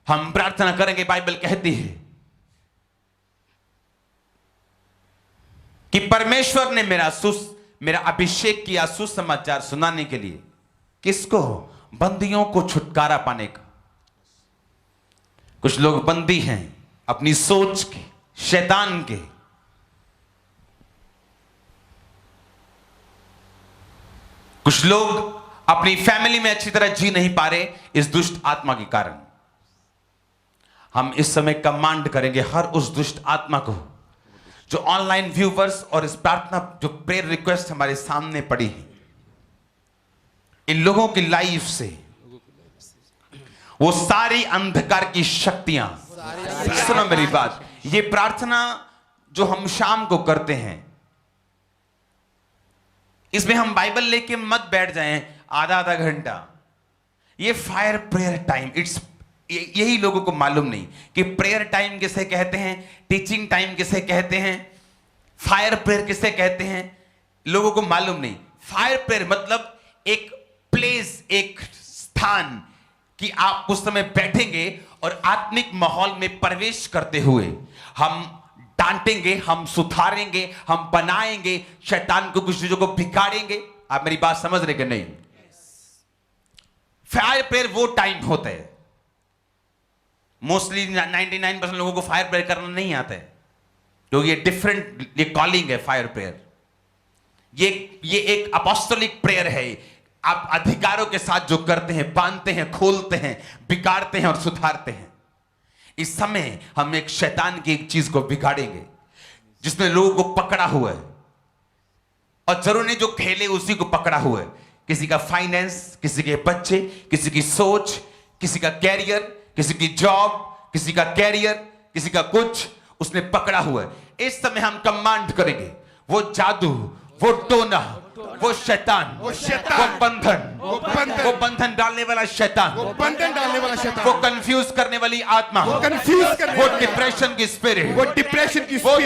हम प्रार्थना करेंगे। बाइबल कहती है कि परमेश्वर ने मेरा अभिषेक किया सुसमाचार सुनाने के लिए। किसको? बंदियों को छुटकारा पाने का। कुछ लोग बंदी हैं अपनी सोच के, शैतान के। कुछ लोग अपनी फैमिली में अच्छी तरह जी नहीं पा रहे इस दुष्ट आत्मा के कारण। हम इस समय कमांड करेंगे हर उस दुष्ट आत्मा को जो ऑनलाइन व्यूवर्स और इस प्रार्थना जो प्रेयर रिक्वेस्ट हमारे सामने पड़ी है, इन लोगों की लाइफ से वो सारी अंधकार की शक्तियां, सुनो मेरी बात, ये प्रार्थना जो हम शाम को करते हैं, इसमें हम बाइबल लेके मत बैठ जाएं आधा आधा घंटा। ये फायर प्रेयर टाइम, यही लोगों को मालूम नहीं कि प्रेयर टाइम किसे कहते हैं, टीचिंग टाइम किसे कहते हैं, फायर प्रेयर किसे कहते हैं, लोगों को मालूम नहीं। फायर प्रेयर मतलब एक प्लेस, एक स्थान कि आप उस समय बैठेंगे और आत्मिक माहौल में प्रवेश करते हुए हम डांटेंगे, हम सुधारेंगे, हम बनाएंगे, शैतान को कुछ चीजों को बिगाड़ेंगे। आप मेरी बात समझ रहे कि नहीं? फायर प्रेयर वो टाइम होता है, मोस्टली 99% लोगों को फायर प्रेयर करना नहीं आता है, क्योंकि ये डिफरेंट, ये कॉलिंग है फायर प्रेयर। ये एक अपोस्टोलिक प्रेयर है। आप अधिकारों के साथ जो करते हैं, बांधते हैं, खोलते हैं, बिगाड़ते हैं और सुधारते हैं। इस समय हम एक शैतान की एक चीज को बिगाड़ेंगे जिसने लोगों को पकड़ा हुआ है, और जरूर नहीं जो खेले उसी को पकड़ा हुआ है। किसी का फाइनेंस, किसी के बच्चे, किसी की सोच, किसी का कैरियर, किसी की जॉब, किसी का कैरियर, किसी का कुछ उसने पकड़ा हुआ है। इस समय हम कमांड करेंगे वो जादू, वो टोना, वो शैतान, वो बंधन डालने वाला शैतान, वो कंफ्यूज करने वाली आत्मा, वो डिप्रेशन की स्पिरिट, वो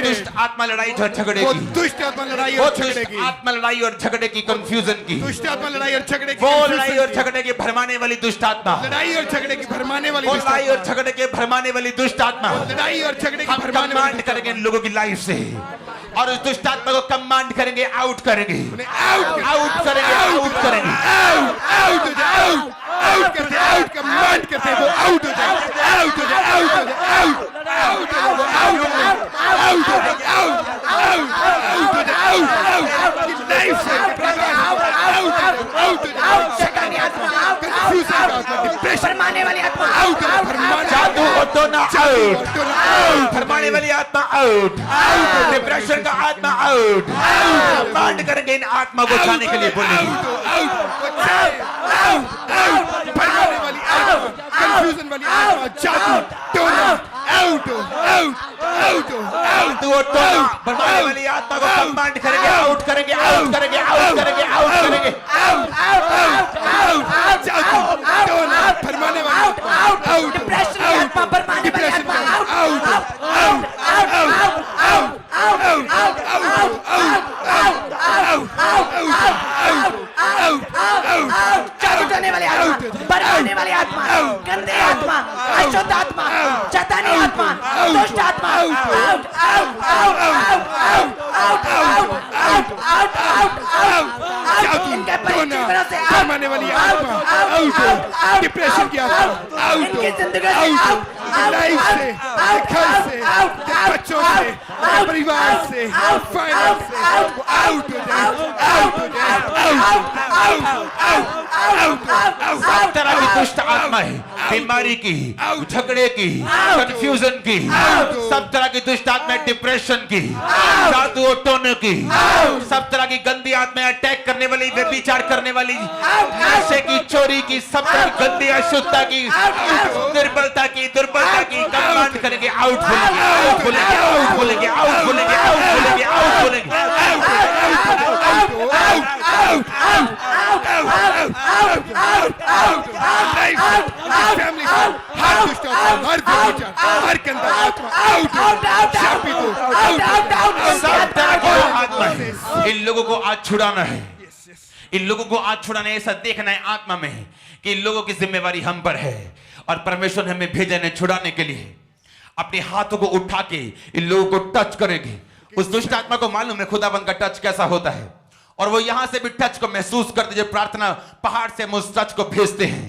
दुष्ट आत्मा लड़ाई और झगड़े की, दुष्ट आत्मा लड़ाई और झगड़े की, कंफ्यूजन की, वो लड़ाई और झगड़े के भरमाने वाली दुष्ट आत्मा, लड़ाई और झगड़े के भरमाने वाली दुष्ट आत्मा, हम कमांड करेंगे इन लोगों की लाइफ से, और उस दुष्ट आत्मा को कमांड करेंगे, आउट करेंगे, आउट करेंगे, आउट करेंगे, आउट करते, आउट कमांड करते, वो आउट हो जाए, आउट हो जाए, आउट हो जाए, out, out, out, out, out, out, out, life से आउट, शैतानी आत्मा आउट, भरमाने वाली आत्मा आउट, जादू और टोना आउट, भरमाने वाली आत्मा आउट, डिप्रेशन का आत्मा आउट, कमांड करेंगे इन आत्मा को जाने के लिए बोलेंगे, भरमाने वाली आत्मा, कंफ्यूजन वाली आत्मा, जादू, टोना आउट, आउट, आउट, आउट, भरमाने वाली आत्मा को कमांड करेंगे, आउट करेंगे, आउट करेंगे, आउट करेंगे, आउट करेंगे, आउट, आउट, आउट, जादू, टोना, भरमाने वाली आत्मा, आउट, आउट, डिप्रेशन की आत्मा, भरमाने वाली आत्मा, out, out, out, out, out, out, out, out, जादूटने वाली आत्मा, भरमाने वाली आत्मा, गंदी आत्मा, अशुद्ध आत्मा, शैतानी आत्मा, दुष्ट आत्मा, out, out, out, out, out, out, out, out, out, इनके परिवार से भरमाने वाली आत्मा, आउट, डिप्रेशन की आत्मा, आउट, इनकी जिंदगी से आउट, लाइफ से, घर से, बच्चों से, परिवार से, फाइनेंस से, आउट हो जाए, आउट हो जाए, आउट, आउट, आउट, आउट, सब तरह की दुष्ट आत्मा है, बीमारी की, झगड़े की, कंफ्यूजन की, सब तरह की दुष्ट आत्मा, डिप्रेशन की, जादू और टोने की, सब तरह की गंदी आत्मा, अटैक करने वाली, व्यभिचार करने वाली, नशे की, चोरी की, सब तरह की गंदी अशुद्धता की, निर्बलता की, दुर्बलता की, कमांड करेंगे, आउट बोलेंगे, आउट बोलेंगे, आउट बोलेंगे, आउट बोलेंगे, आउट बोलेंगे, आउट बोलेंगे, इन लोगों को आज छुड़ाना है, इन लोगों को आज छुड़ाना है, ऐसा देखना है आत्मा में कि इन लोगों की जिम्मेवारी हम पर है, और परमेश्वर ने हमें भेजा है छुड़ाने के लिए। अपने हाथों को उठा के इन लोगों को टच करेंगे। उस दुष्ट आत्मा को मालूम है खुदाबंद का टच कैसा होता है, और वो यहां से भी टच को महसूस करते, जो प्रार्थना पहाड़ से मुझ टच को भेजते हैं।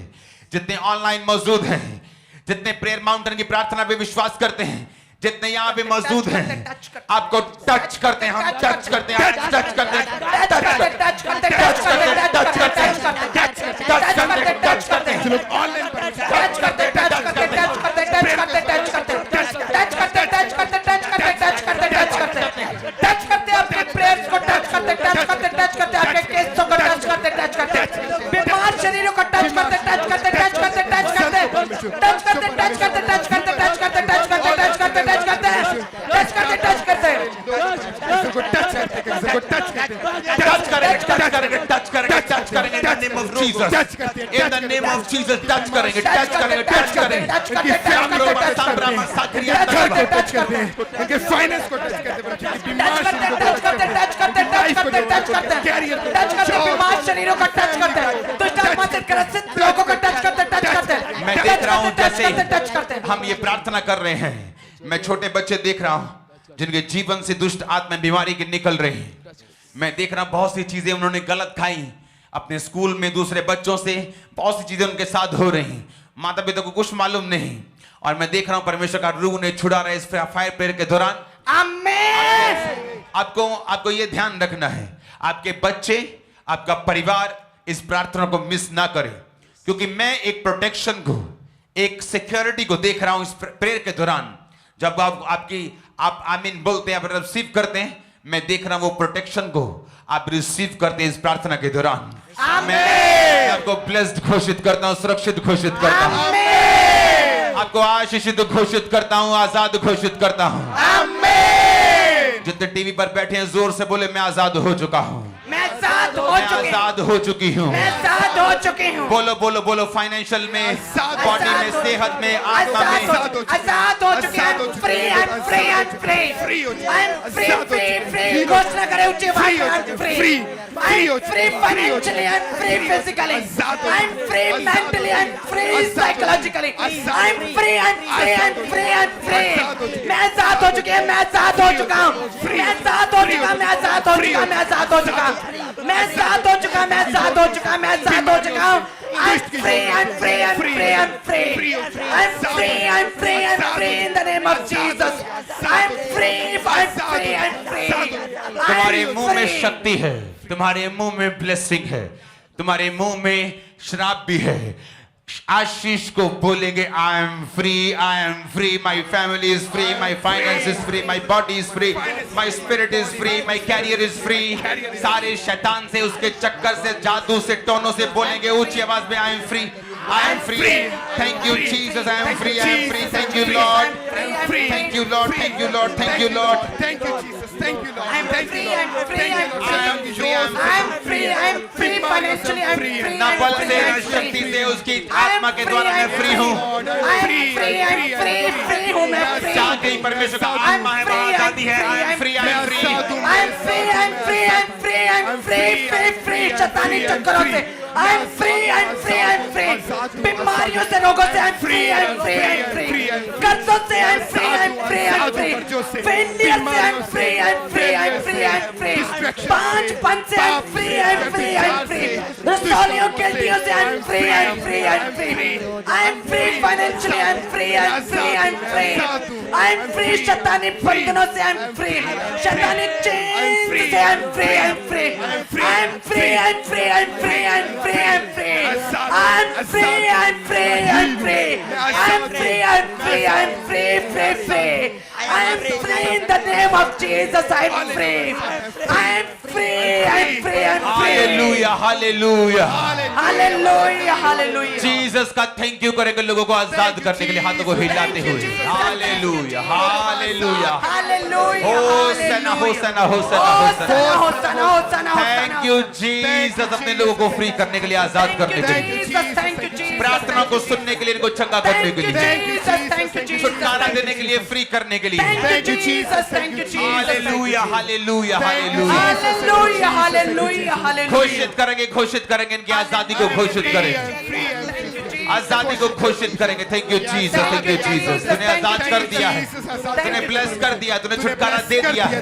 जितने ऑनलाइन मौजूद हैं, जितने प्रेयर माउंटेन की प्रार्थना पे विश्वास करते हैं, जितने यहाँ पे मौजूद हैं, आपको टच करते हैं, हम टच करते हैं, टच करते हैं, टच करते हैं, टच करते हैं, टच करते हैं, टच करते हैं, टच करते हैं, लोग ऑनलाइन टच करते टच करते टच करते टच करते टच करते टच करते टच करते टच करते टच करते टच करते टच करते आपके प्रेयर्स को टच करते टच करते टच करते आपके केसों को टच करते टच करते बीमार शरीरों को टच करते टच करते टच करते टच करते टच करते टच करते टच करते टच करते टच करते टच करते टच करते टच करते टच करते को टच करते किसी को टच करते टच करेंगे, टच करेंगे, टच करेंगे, टच करेंगे, in the name of Jesus, touch करते हैं, in the name of Jesus, touch करेंगे, टच करेंगे, टच करेंगे, टच करते हैं, इनके फाइनेंस को टच करते हैं, इनकी बीमार शरीरों को टच करते टच करते टच करते टच करते कैरियर को टच करते बीमार शरीरों को टच करते दुष्ट आत्मा से ग्रसित लोगों को टच करते टच करते मैं देख रहा हूं जैसे टच करते हम ये प्रार्थना कर रहे हैं, मैं छोटे बच्चे देख रहा हूं जिनके जीवन से दुष्ट आत्मा बीमारी की निकल रही। मैं देख रहा हूं बहुत सी चीजें उन्होंने गलत खाई, अपने स्कूल में दूसरे बच्चों से बहुत सी चीजें उनके साथ हो रही, माता पिता को कुछ मालूम नहीं। और मैं देख रहा हूं परमेश्वर का रूह ने छुड़ा रहा है इस फायर प्रेयर के दौरान। आमीन। आपको ये ध्यान रखना है, आपके बच्चे, आपका परिवार इस प्रार्थना को मिस ना करे, क्योंकि मैं एक प्रोटेक्शन को, एक सिक्योरिटी को देख रहा हूं इस प्रेयर के दौरान। जब आप आमीन बोलते हैं, आप रिसीव करते हैं, मैं देख रहा हूं वो प्रोटेक्शन को आप रिसीव करते हैं इस प्रार्थना के दौरान। मैं आपको ब्लेस्ड घोषित करता हूं, सुरक्षित घोषित करता हूं, आपको आशीषित घोषित करता हूं, आजाद घोषित करता हूं। जितने टीवी पर बैठे हैं जोर से बोले, मैं आजाद हो चुका हूं, मैं आजाद हो चुकी हूं, आजाद हो चुकी हूं, मैं आजाद हो चुकी हूं। बोलो बोलो बोलो, फाइनेंशियल में, बॉडी में, सेहत में, आत्मा में आजाद हो चुकी हूं। Free and free and free I am free free free. घोषणा करें ऊंची आवाज में, आई am free, I am free financially, I am free physically, I am free mentally, I am free psychologically, I am free and free and free and free. मैं आजाद हो चुकी हूं, मैं आजाद हो चुका हूं, मैं आजाद हो चुका, मैं आजाद हो चुका, मैं आजाद हो चुका, मैं आजाद हो चुका, मैं आजाद हो चुका, मैं आजाद हो चुका हूं। I'm free, I'm free, I'm free, I'm free. I'm free, I'm free, I'm free in the name of Jesus. I'm free, I'm free, I'm free. तुम्हारे मुंह में शक्ति है, तुम्हारे मुंह में ब्लेसिंग है, तुम्हारे मुंह में श्राप भी है। आशीष को बोलेंगे, I am free, my family is free, my finance is free, my body is free, my spirit is free, my career is free. सारे शैतान से, उसके चक्कर से, जादू से, टोनों से बोलेंगे ऊंची आवाज में, आई am free, I am free. Thank you Jesus, I am free, I am free. Thank you Lord, thank you Lord, thank you Lord, thank you Lord, thank you Jesus, thank you Lord, I'm free, I'm free, I'm free. I'm I'm free, I'm free financially, I'm free. ना बल से, ना शक्ति से, उसकी आत्मा के द्वारा मैं फ्री हूँ। I'm free, free हूँ मैं, free। जहाँ कहीं परमेश्वर का आत्मा है, वहाँ आजादी है। आई am free, I am free, I'm free, I'm free, I'm free, I'm free, free शैतानी चक्करों से। I'm free, I'm free, I'm free। बीमारियों से, रोगों से I'm free, I'm free, I'm free। कर्जों से I'm free, I'm free, I'm free। Failure से I'm free, I'm free, I'm free, I'm free। पांच पन से I'm free, I'm free, I'm free। रसौलियों गिल्टियों से I'm free, I'm free, I'm free। I'm free financially, I'm free, I'm free, I'm free। I'm free शैतानी बंधनों से I'm free। शैतानी chain से I'm free, I'm free। I'm free, I'm free, I'm free, I'm free, I'm free। I'm free, I'm free, I'm free। I'm free, I'm free, I'm free, free, free। I'm free in the name of Jesus, I'm free। I'm free, I'm free, I'm free। Hallelujah, hallelujah, hallelujah, hallelujah. Jesus का thank you करेंगे लोगों को आजाद करने के लिए, हाथों को हिलाते हुए। Hallelujah, hallelujah, hallelujah. होसना, होसना, होसना, होसना। होसना, होसना। Thank you Jesus, अपने लोगों को फ्री करने के लिए, आजाद करने के लिए, Thank you, Jesus। प्रार्थना को सुनने के लिए, इनको चंगा करने के लिए, Thank you, Jesus। छुटकारा देने के लिए, फ्री करने के लिए। Thank you, Jesus। Thank you, Jesus। Hallelujah, hallelujah, hallelujah. Hallelujah, hallelujah, hallelujah. घोषित करेंगे, घोषित करेंगे, इनकी आजादी को घोषित करेंगे। आजादी को घोषित करेंगे। Thank you Jesus, thank you Jesus. तूने आजाद कर दिया है, तूने ब्लेस कर दिया, तूने छुटकारा दे दिया है।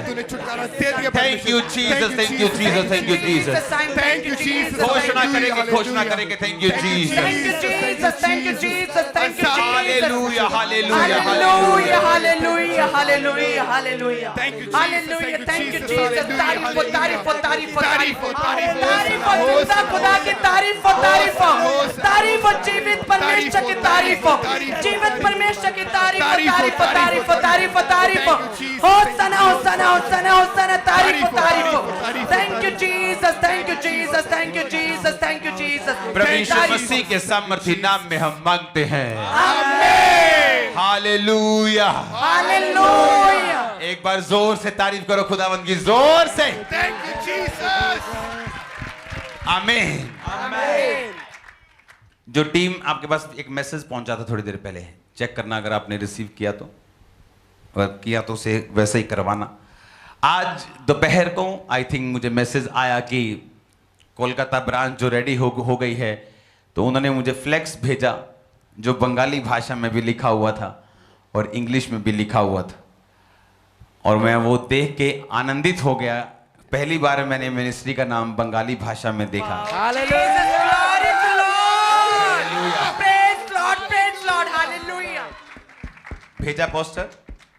Thank you Jesus, thank you Jesus, thank you Jesus. Thank you, Jesus. घोषणा करेंगे, घोषणा करेंगे। Thank you Jesus, Thank you, Jesus. Thank you, Jesus. Thank you, Jesus. Hallelujah, hallelujah, Hallelujah, hallelujah, hallelujah, hallelujah. Thank you, Jesus. Hallelujah. Thank you, Jesus. Hallelujah. तारीफ हो, तारीफ हो, तारीफ हो, तारीफ हो। तारीफ हो, तारीफ हो, जिंदा खुदा की तारीफ हो, तारीफ हो। तारीफ हो, जीवित परमेश्वर की तारीफ हो। जीवित परमेश्वर की तारीफ हो, तारीफ हो, तारीफ हो, तारीफ हो, तारीफ हो। होसना, होसना, होसना, होसना, तारीफ हो, तारीफ हो। Thank you, Jesus. Thank you, Jesus. Thank you, Jesus. Thank you, Jesus. प्रभु यीशु मसीह के सामर्थी नाम में हम मांगते हैं। Hallelujah, hallelujah. एक बार जोर से तारीफ करो खुदावंद की, जोर से। Thank you, Jesus. आमीन। जो टीम आपके पास एक मैसेज पहुंचा था थोड़ी देर पहले, चेक करना अगर आपने रिसीव किया तो, अगर किया तो उसे वैसे ही करवाना। आज दोपहर को आई थिंक मुझे मैसेज आया कि कोलकाता ब्रांच जो रेडी हो गई है, तो उन्होंने मुझे फ्लेक्स भेजा जो बंगाली भाषा में भी लिखा हुआ था और इंग्लिश में भी लिखा हुआ था, और मैं वो देख के आनंदित हो गया। पहली बार मैंने मिनिस्ट्री का नाम बंगाली भाषा में देखा। भेजा पोस्टर,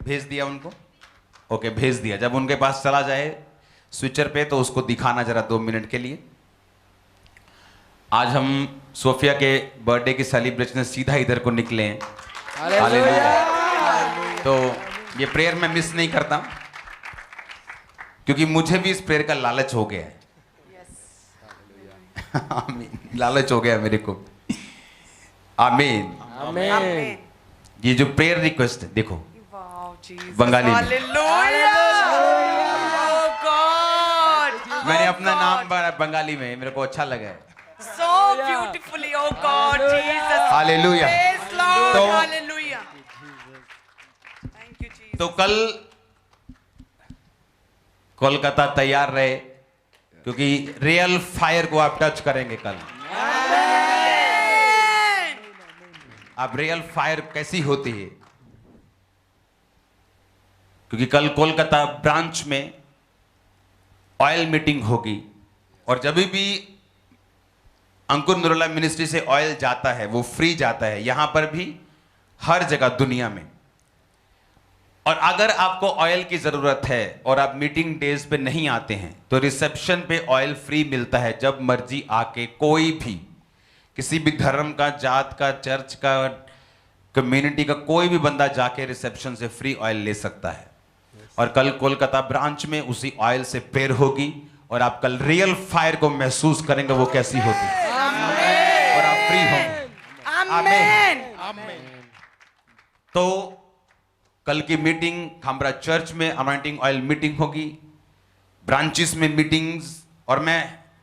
भेज दिया उनको। ओके, भेज दिया। जब उनके पास चला जाए स्विचर पे तो उसको दिखाना जरा 2 मिनट के लिए। आज हम सोफिया के बर्थडे की सेलिब्रेशन सीधा इधर को निकले हैं। हालेलुया। तो ये प्रेयर मैं मिस नहीं करता, क्योंकि मुझे भी इस प्रेयर का लालच हो गया है। आमीन, लालच हो गया मेरे को। आमीन, आमीन। ये जो प्रेयर रिक्वेस्ट है देखो बंगाली में, मैंने अपना नाम बंगाली में, मेरे को अच्छा लगा है। So beautifully, oh God, Jesus. Hallelujah. Praise Lord, तो- hallelujah. Thank you, Jesus. तो कल कोलकाता तैयार रहे, क्योंकि रियल फायर को आप टच करेंगे कल। अब रियल फायर कैसी होती है, क्योंकि कल कोलकाता ब्रांच में ऑयल मीटिंग होगी, और जब भी अंकुर नरूला मिनिस्ट्री से ऑयल जाता है वो फ्री जाता है, यहां पर भी हर जगह दुनिया में। और अगर आपको ऑयल की जरूरत है और आप मीटिंग डेज पे नहीं आते हैं, तो रिसेप्शन पे ऑयल फ्री मिलता है। जब मर्जी आके कोई भी, किसी भी धर्म का, जात का, चर्च का, कम्युनिटी का कोई भी बंदा जाके रिसेप्शन से फ्री ऑयल ले सकता है। और कल कोलकाता ब्रांच में उसी ऑयल से प्रेयर होगी, और आप कल रियल फायर को महसूस करेंगे वो कैसी होती है, और आप फ्री होंगे। आमीन। तो कल की मीटिंग खामरा चर्च में अनॉइंटिंग ऑयल मीटिंग होगी, ब्रांचेस में मीटिंग्स। और मैं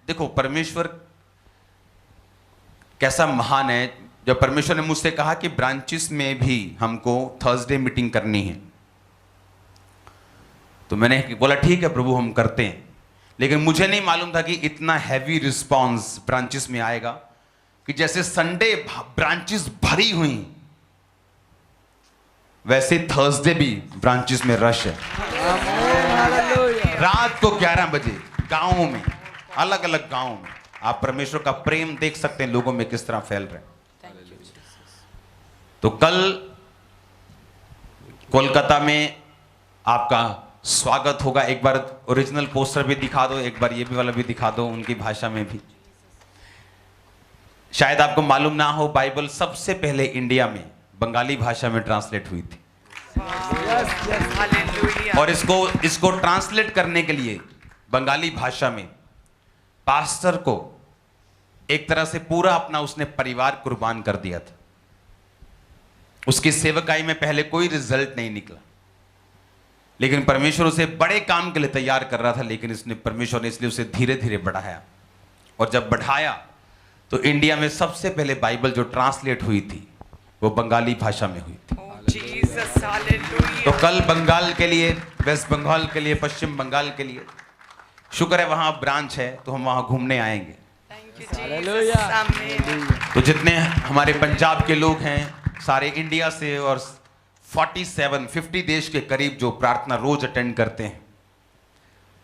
देखो परमेश्वर कैसा महान है, जब परमेश्वर ने मुझसे कहा कि ब्रांचेस में भी हमको थर्सडे मीटिंग करनी है, तो मैंने बोला ठीक है प्रभु हम करते हैं। लेकिन मुझे नहीं मालूम था कि इतना हैवी रिस्पांस ब्रांचेस में आएगा, कि जैसे संडे ब्रांचेस भरी हुई, वैसे थर्सडे भी ब्रांचेस में रश है। रात को 11 बजे गांवों में, अलग अलग गांवों में आप परमेश्वर का प्रेम देख सकते हैं लोगों में किस तरह फैल रहे हैं। तो कल कोलकाता में आपका स्वागत होगा। एक बार ओरिजिनल पोस्टर भी दिखा दो, एक बार ये भी वाला भी दिखा दो उनकी भाषा में भी। शायद आपको मालूम ना हो, बाइबल सबसे पहले इंडिया में बंगाली भाषा में ट्रांसलेट हुई थी। और इसको ट्रांसलेट करने के लिए बंगाली भाषा में पास्टर को एक तरह से पूरा अपना उसने परिवार कुर्बान कर दिया था। उसकी सेवकाई में पहले कोई रिजल्ट नहीं निकला, लेकिन परमेश्वर उसे बड़े काम के लिए तैयार कर रहा था। लेकिन परमेश्वर ने इसलिए उसे धीरे धीरे बढ़ाया, और जब बढ़ाया तो इंडिया में सबसे पहले बाइबल जो ट्रांसलेट हुई थी वो बंगाली भाषा में हुई थी। तो कल बंगाल के लिए, वेस्ट बंगाल के लिए, पश्चिम बंगाल के लिए, शुक्र है वहां ब्रांच है तो हम वहां घूमने आएंगे। तो जितने हमारे पंजाब के लोग हैं, सारे इंडिया से और 50 देश के करीब जो प्रार्थना रोज अटेंड करते हैं,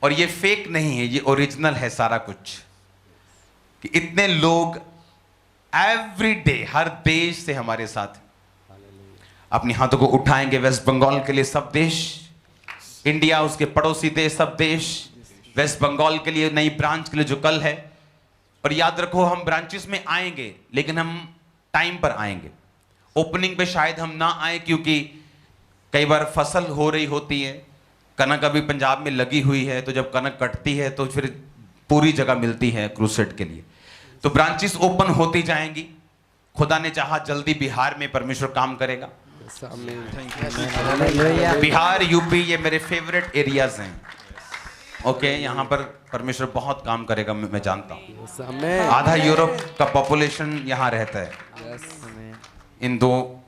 और ये फेक नहीं है, ये ओरिजिनल है सारा कुछ, कि इतने लोग एवरी डे हर देश से हमारे साथ अपने हाथों को उठाएंगे। वेस्ट बंगाल के लिए सब देश, इंडिया उसके पड़ोसी देश सब देश, वेस्ट बंगाल के लिए नई ब्रांच के लिए जो कल है। और याद रखो, हम ब्रांचेस में आएंगे लेकिन हम टाइम पर आएंगे। ओपनिंग पे शायद हम ना आए क्योंकि कई बार फसल हो रही होती है, कनक अभी पंजाब में लगी हुई है, तो जब कनक कटती है तो फिर पूरी जगह मिलती है क्रूसेड के लिए। तो ब्रांचेस ओपन होती जाएंगी। खुदा ने चाहा जल्दी बिहार में परमेश्वर काम करेगा। बिहार, यूपी, ये मेरे फेवरेट एरियाज हैं। ओके, यहाँ पर परमेश्वर बहुत काम करेगा, मैं जानता हूँ। आधा यूरोप का पॉपुलेशन यहाँ रहता है। इन दो,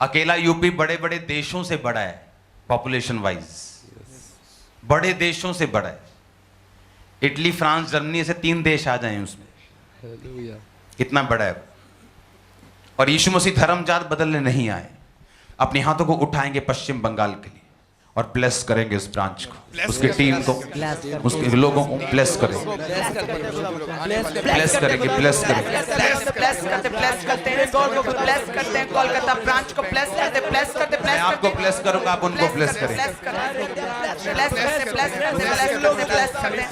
अकेला यूपी बड़े बड़े देशों से बड़ा है पॉपुलेशन वाइज, बड़े देशों से बड़ा है। इटली, फ्रांस, जर्मनी से 3 देश आ जाएं उसमें, इतना बड़ा है। और यीशु मसीह धर्मजात बदलने नहीं आए। अपने हाथों को उठाएंगे पश्चिम बंगाल के लिए और ब्लेस करेंगे उस ब्रांच को, उसकी टीम को, उसके लोगों को ब्लेस करेंगे, ब्लेस करेंगे, ब्लेस करेंगे, ब्लेस करते हैं कोलकाता ब्रांच को, ब्लेस करते मैं आपको ब्लेस करूंगा, आप उनको ब्लेस करें।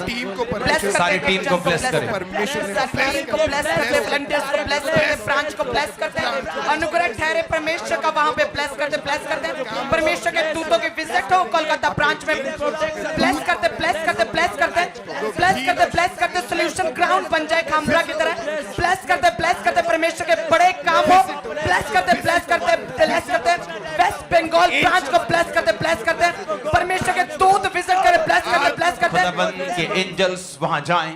टीम को सारी टीम को ब्लेस करें। ब्रांच को ब्लेस करते हैं। अनुग्रह ठहरे परमेश्वर का वहां पे ब्लेस करते हैं। परमेश्वर के दूतों की विजिट हो कोलकाता ब्रांच में, ब्लेस करते सॉल्यूशन ग्राउंड बन जाए खामरा की तरह। ब्लेस करते परमेश्वर के बड़े काम हो। ब्लेस करते वेस्ट बंगाल ब्रांच को ब्लेस करते परमेश्वर के दूत विजिट करे, ब्लेस करते खुदाबंद के एंजल्स वहां जाएं,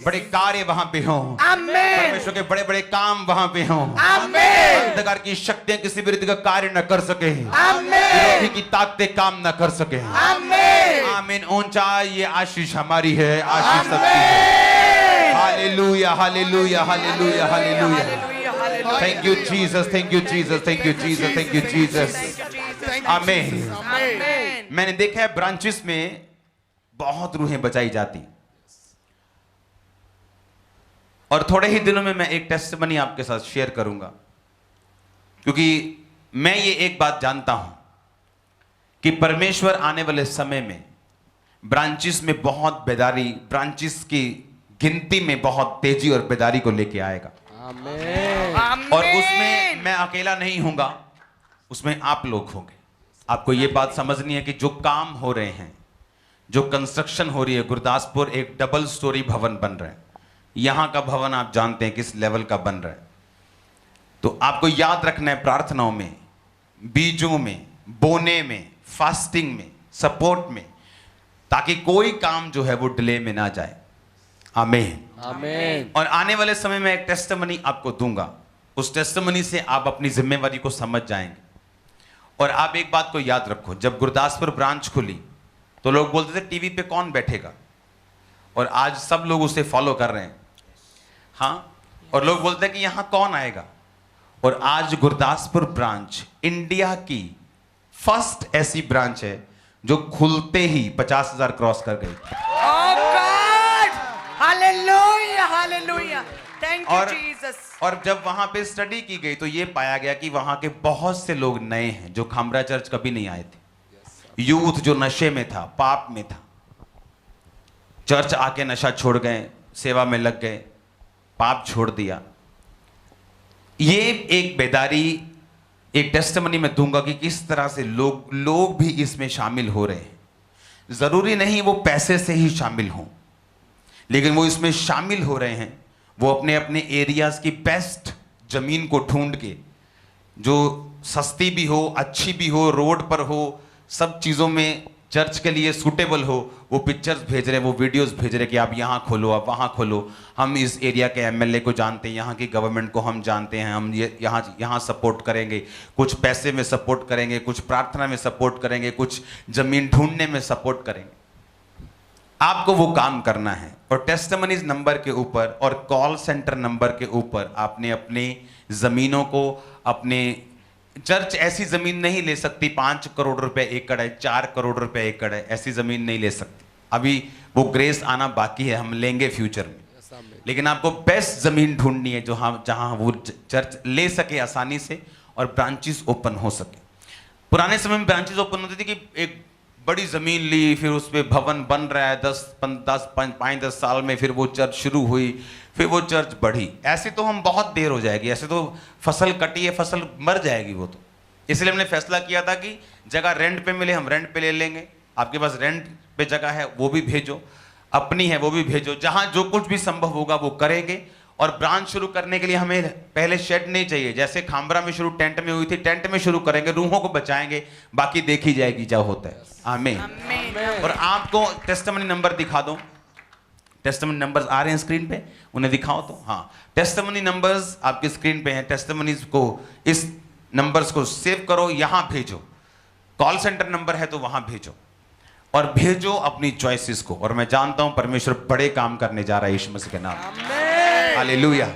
बड़े कार्य वहां पे हों, परमेश्वर के बड़े बड़े काम वहां पे हों। अंधकार की शक्तियां किसी विरुद्ध का कार्य न कर सके, विरोधी की ताकतें काम न कर सके। आमीन। ऊंचा ये आशीष हमारी है, आशीष सबकी है। Hallelujah, hallelujah, hallelujah, hallelujah. Thank you Jesus, thank you Jesus, thank you Jesus, thank you Jesus. आमीन। मैंने देखा है ब्रांचेस में बहुत रूहें बचाई जाती, और थोड़े ही दिनों में मैं एक टेस्टिमनी आपके साथ शेयर करूंगा, क्योंकि मैं ये एक बात जानता हूं कि परमेश्वर आने वाले समय में ब्रांचेस में बहुत बेदारी, ब्रांचेस की गिनती में बहुत तेजी और बेदारी को लेके आएगा। और उसमें मैं अकेला नहीं होऊंगा, उसमें आप लोग होंगे। आपको ये बात समझनी है कि जो काम हो रहे हैं, जो कंस्ट्रक्शन हो रही है, गुरदासपुर एक डबल स्टोरी भवन बन रहा है। यहां का भवन आप जानते हैं किस लेवल का बन रहा है। तो आपको याद रखना है, प्रार्थनाओं में, बीजों में, बोने में, फास्टिंग में, सपोर्ट में, ताकि कोई काम जो है वो डिले में ना जाए। आमीन, आमीन। और आने वाले समय में एक टेस्टिमनी आपको दूंगा, उस टेस्टिमनी से आप अपनी जिम्मेवारी को समझ जाएंगे। और आप एक बात को याद रखो, जब गुरदासपुर ब्रांच खुली तो लोग बोलते थे टीवी पे कौन बैठेगा, और आज सब लोग उसे फॉलो कर रहे हैं। हाँ, और लोग बोलते हैं कि यहां कौन आएगा, और आज गुरदासपुर ब्रांच इंडिया की फर्स्ट ऐसी ब्रांच है जो खुलते ही 50,000 क्रॉस कर गई। Hallelujah, hallelujah, thank you Jesus. और जब वहां पे स्टडी की गई तो ये पाया गया कि वहां के बहुत से लोग नए हैं जो खामरा चर्च कभी नहीं आए थे। यूथ जो नशे में था, पाप में था, चर्च आके नशा छोड़ गए, सेवा में लग गए, पाप छोड़ दिया। ये एक बेदारी, एक टेस्टिमनी मैं दूंगा कि किस तरह से लोग भी इसमें शामिल हो रहे हैं। जरूरी नहीं वो पैसे से ही शामिल हों, लेकिन वो इसमें शामिल हो रहे हैं। वो अपने अपने एरियाज की बेस्ट जमीन को ढूंढ के, जो सस्ती भी हो, अच्छी भी हो, रोड पर हो, सब चीजों में चर्च के लिए सूटेबल हो, वो पिक्चर्स भेज रहे हैं, वो वीडियोस भेज रहे हैं कि आप यहाँ खोलो, आप वहाँ खोलो। हम इस एरिया के एमएलए को जानते हैं, यहाँ की गवर्नमेंट को हम जानते हैं, हम ये यहाँ सपोर्ट करेंगे, कुछ पैसे में सपोर्ट करेंगे, कुछ प्रार्थना में सपोर्ट करेंगे, कुछ जमीन ढूंढने में सपोर्ट करेंगे। आपको वो काम करना है। और टेस्टिमनीज नंबर के ऊपर और कॉल सेंटर नंबर के ऊपर आपने अपनी जमीनों को, अपने चर्च ऐसी जमीन नहीं ले सकती 5 करोड़ रुपए एकड़ है, 4 करोड़ रुपए एकड़ है, ऐसी जमीन नहीं ले सकती। अभी वो ग्रेस आना बाकी है, हम लेंगे फ्यूचर में। लेकिन आपको बेस्ट जमीन ढूंढनी है जो जहां वो चर्च ले सके आसानी से और ब्रांचेस ओपन हो सके। पुराने समय में ब्रांचेस ओपन होती थी कि एक बड़ी जमीन ली, फिर उस पर भवन बन रहा है 5-10 साल में, फिर वो चर्च शुरू हुई, फिर वो चर्च बढ़ी। ऐसे तो हम बहुत देर हो जाएगी, ऐसे तो फसल कटी है, फसल मर जाएगी वो तो। इसलिए हमने फैसला किया था कि जगह रेंट पे मिले हम रेंट पे ले लेंगे। आपके पास रेंट पे जगह है वो भी भेजो, अपनी है वो भी भेजो, जहां जो कुछ भी संभव होगा वो करेंगे। और ब्रांच शुरू करने के लिए हमें पहले शेड नहीं चाहिए, जैसे खामरा में शुरू टेंट में हुई थी, टेंट में शुरू करेंगे, रूहों को बचाएंगे, बाकी देखी जाएगी क्या होता है। आमीन। और आपको टेस्टिमनी नंबर दिखा दो, टेस्टिमनी नंबर्स आ रहे हैं स्क्रीन पे, उन्हें दिखाओ तो। हाँ, टेस्टिमनी नंबर्स आपकी स्क्रीन पे हैं। टेस्टिमनीज को, इस नंबर्स को सेव करो, यहां भेजो। कॉल सेंटर नंबर है तो वहां भेजो और भेजो अपनी चॉइसेस को। और मैं जानता हूं परमेश्वर बड़े काम करने जा रहा है यीशु मसीह के नाम में। हालेलुया।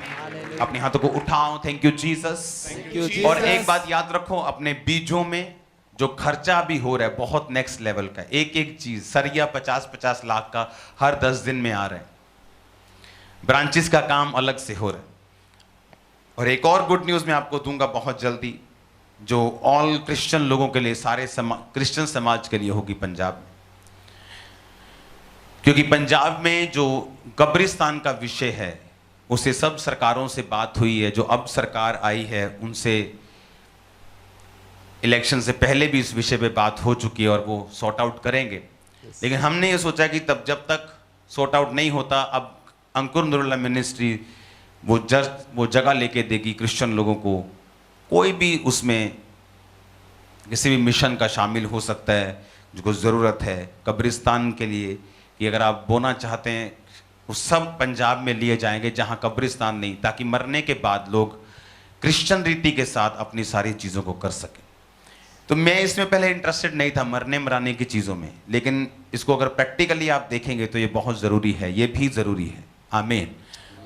अपने हाथों को उठाओ, थैंक यू जीसस। और एक बात याद रखो, अपने बीजों में जो खर्चा भी हो रहा है बहुत नेक्स्ट लेवल का, एक एक चीज सरिया 50-50 लाख का हर 10 दिन में आ रहा है। ब्रांचेस का काम अलग से हो रहा है। और एक और गुड न्यूज मैं आपको दूंगा बहुत जल्दी, जो ऑल क्रिश्चियन लोगों के लिए, सारे क्रिश्चियन समाज के लिए होगी पंजाब में। क्योंकि पंजाब में जो कब्रिस्तान का विषय है उसे सब सरकारों से बात हुई है, जो अब सरकार आई है उनसे इलेक्शन से पहले भी इस विषय पे बात हो चुकी है और वो सॉर्ट आउट करेंगे। लेकिन हमने ये सोचा कि तब जब तक सॉर्ट आउट नहीं होता, अब अंकुर नूरुल्लाह मिनिस्ट्री वो जगह लेके देगी क्रिश्चियन लोगों को। कोई भी उसमें किसी भी मिशन का शामिल हो सकता है जिसको ज़रूरत है कब्रिस्तान के लिए, कि अगर आप बोना चाहते हैं वो सब पंजाब में लिए जाएंगे जहां कब्रिस्तान नहीं, ताकि मरने के बाद लोग क्रिश्चियन रीति के साथ अपनी सारी चीज़ों को कर सकें। तो मैं इसमें पहले इंटरेस्टेड नहीं था मरने मराने की चीज़ों में, लेकिन इसको अगर प्रैक्टिकली आप देखेंगे तो ये बहुत ज़रूरी है, ये भी ज़रूरी है। आमीन।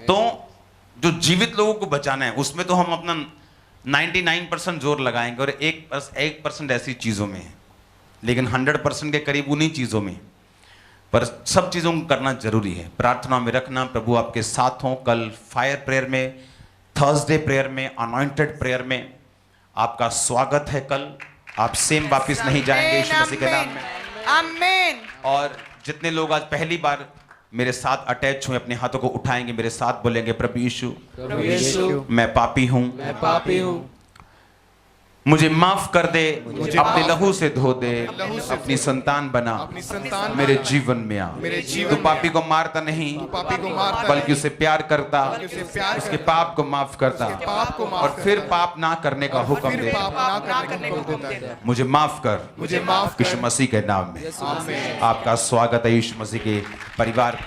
तो जो जीवित लोगों को बचाना है उसमें तो हम अपना 99% जोर लगाएंगे और 1% ऐसी चीज़ों में है, लेकिन 100% के करीब उन्हीं चीज़ों में। पर सब चीज़ों को करना जरूरी है। प्रार्थना में रखना, प्रभु आपके साथ हों। कल फायर प्रेयर में, थर्सडे प्रेयर में, अनॉइंटेड प्रेयर में आपका स्वागत है। कल आप सेम वापस नहीं जाएंगे यीशु मसीह के नाम में। आमीन। और जितने लोग आज पहली बार मेरे साथ अटैच हुए अपने हाथों को उठाएंगे, मेरे साथ बोलेंगे, प्रभु यीशु मैं पापी हूँ, मुझे माफ कर दे, अपने लहू से धो दे, अपनी संतान बना, मेरे जीवन में आ। तू पापी को मारता नहीं बल्कि उसे प्यार करता, उसके पाप को माफ करता और फिर पाप ना करने का हुक्म दे। मुझे माफ कर यीशु मसीह के नाम में। आपका स्वागत है यीशु मसीह के परिवार।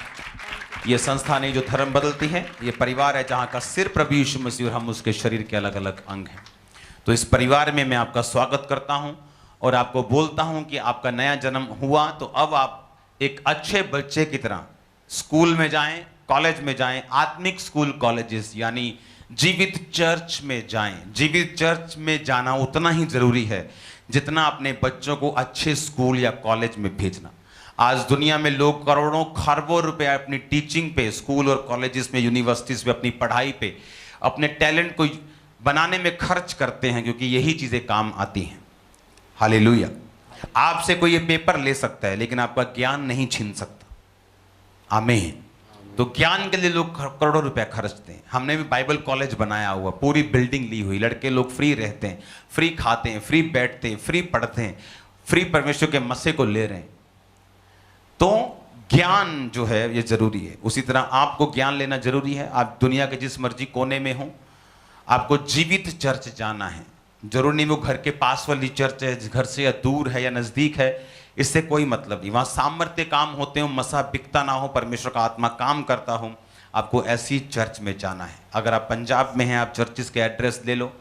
ये संस्था नहीं जो धर्म बदलती है, ये परिवार है जहाँ का सिर प्रभु यीशु मसीह और हम उसके शरीर के अलग अलग अंग हैं। तो इस परिवार में मैं आपका स्वागत करता हूं और आपको बोलता हूं कि आपका नया जन्म हुआ तो अब आप एक अच्छे बच्चे की तरह स्कूल में जाएं, कॉलेज में जाएं, आत्मिक स्कूल कॉलेजेस यानी जीवित चर्च में जाएं। जीवित चर्च में जाना उतना ही जरूरी है जितना अपने बच्चों को अच्छे स्कूल या कॉलेज में भेजना। आज दुनिया में लोग करोड़ों खरबों रुपए अपनी टीचिंग पे, स्कूल और कॉलेजेस में, यूनिवर्सिटीज पे, अपनी पढ़ाई पे, अपने टैलेंट को बनाने में खर्च करते हैं, क्योंकि यही चीजें काम आती हैं। हालेलुया। आपसे कोई ये पेपर ले सकता है लेकिन आपका ज्ञान नहीं छीन सकता। आमीन। तो ज्ञान के लिए लोग करोड़ों रुपया खर्चते हैं। हमने भी बाइबल कॉलेज बनाया हुआ, पूरी बिल्डिंग ली हुई, लड़के लोग फ्री रहते हैं, फ्री खाते हैं, फ्री बैठते हैं, फ्री पढ़ते हैं, फ्री परमेश्वर के मस्से को ले रहे हैं। तो ज्ञान जो है ये जरूरी है। उसी तरह आपको ज्ञान लेना जरूरी है। आप दुनिया के जिस मर्जी कोने में हो, आपको जीवित चर्च जाना है। जरूर नहीं वो घर के पास वाली चर्च है, घर से या दूर है या नजदीक है, इससे कोई मतलब नहीं। वहां सामर्थ्य काम होते हो, मसा बिकता ना हो, परमेश्वर का आत्मा काम करता हो, आपको ऐसी चर्च में जाना है। अगर आप पंजाब में हैं, आप चर्चिस के एड्रेस ले लो।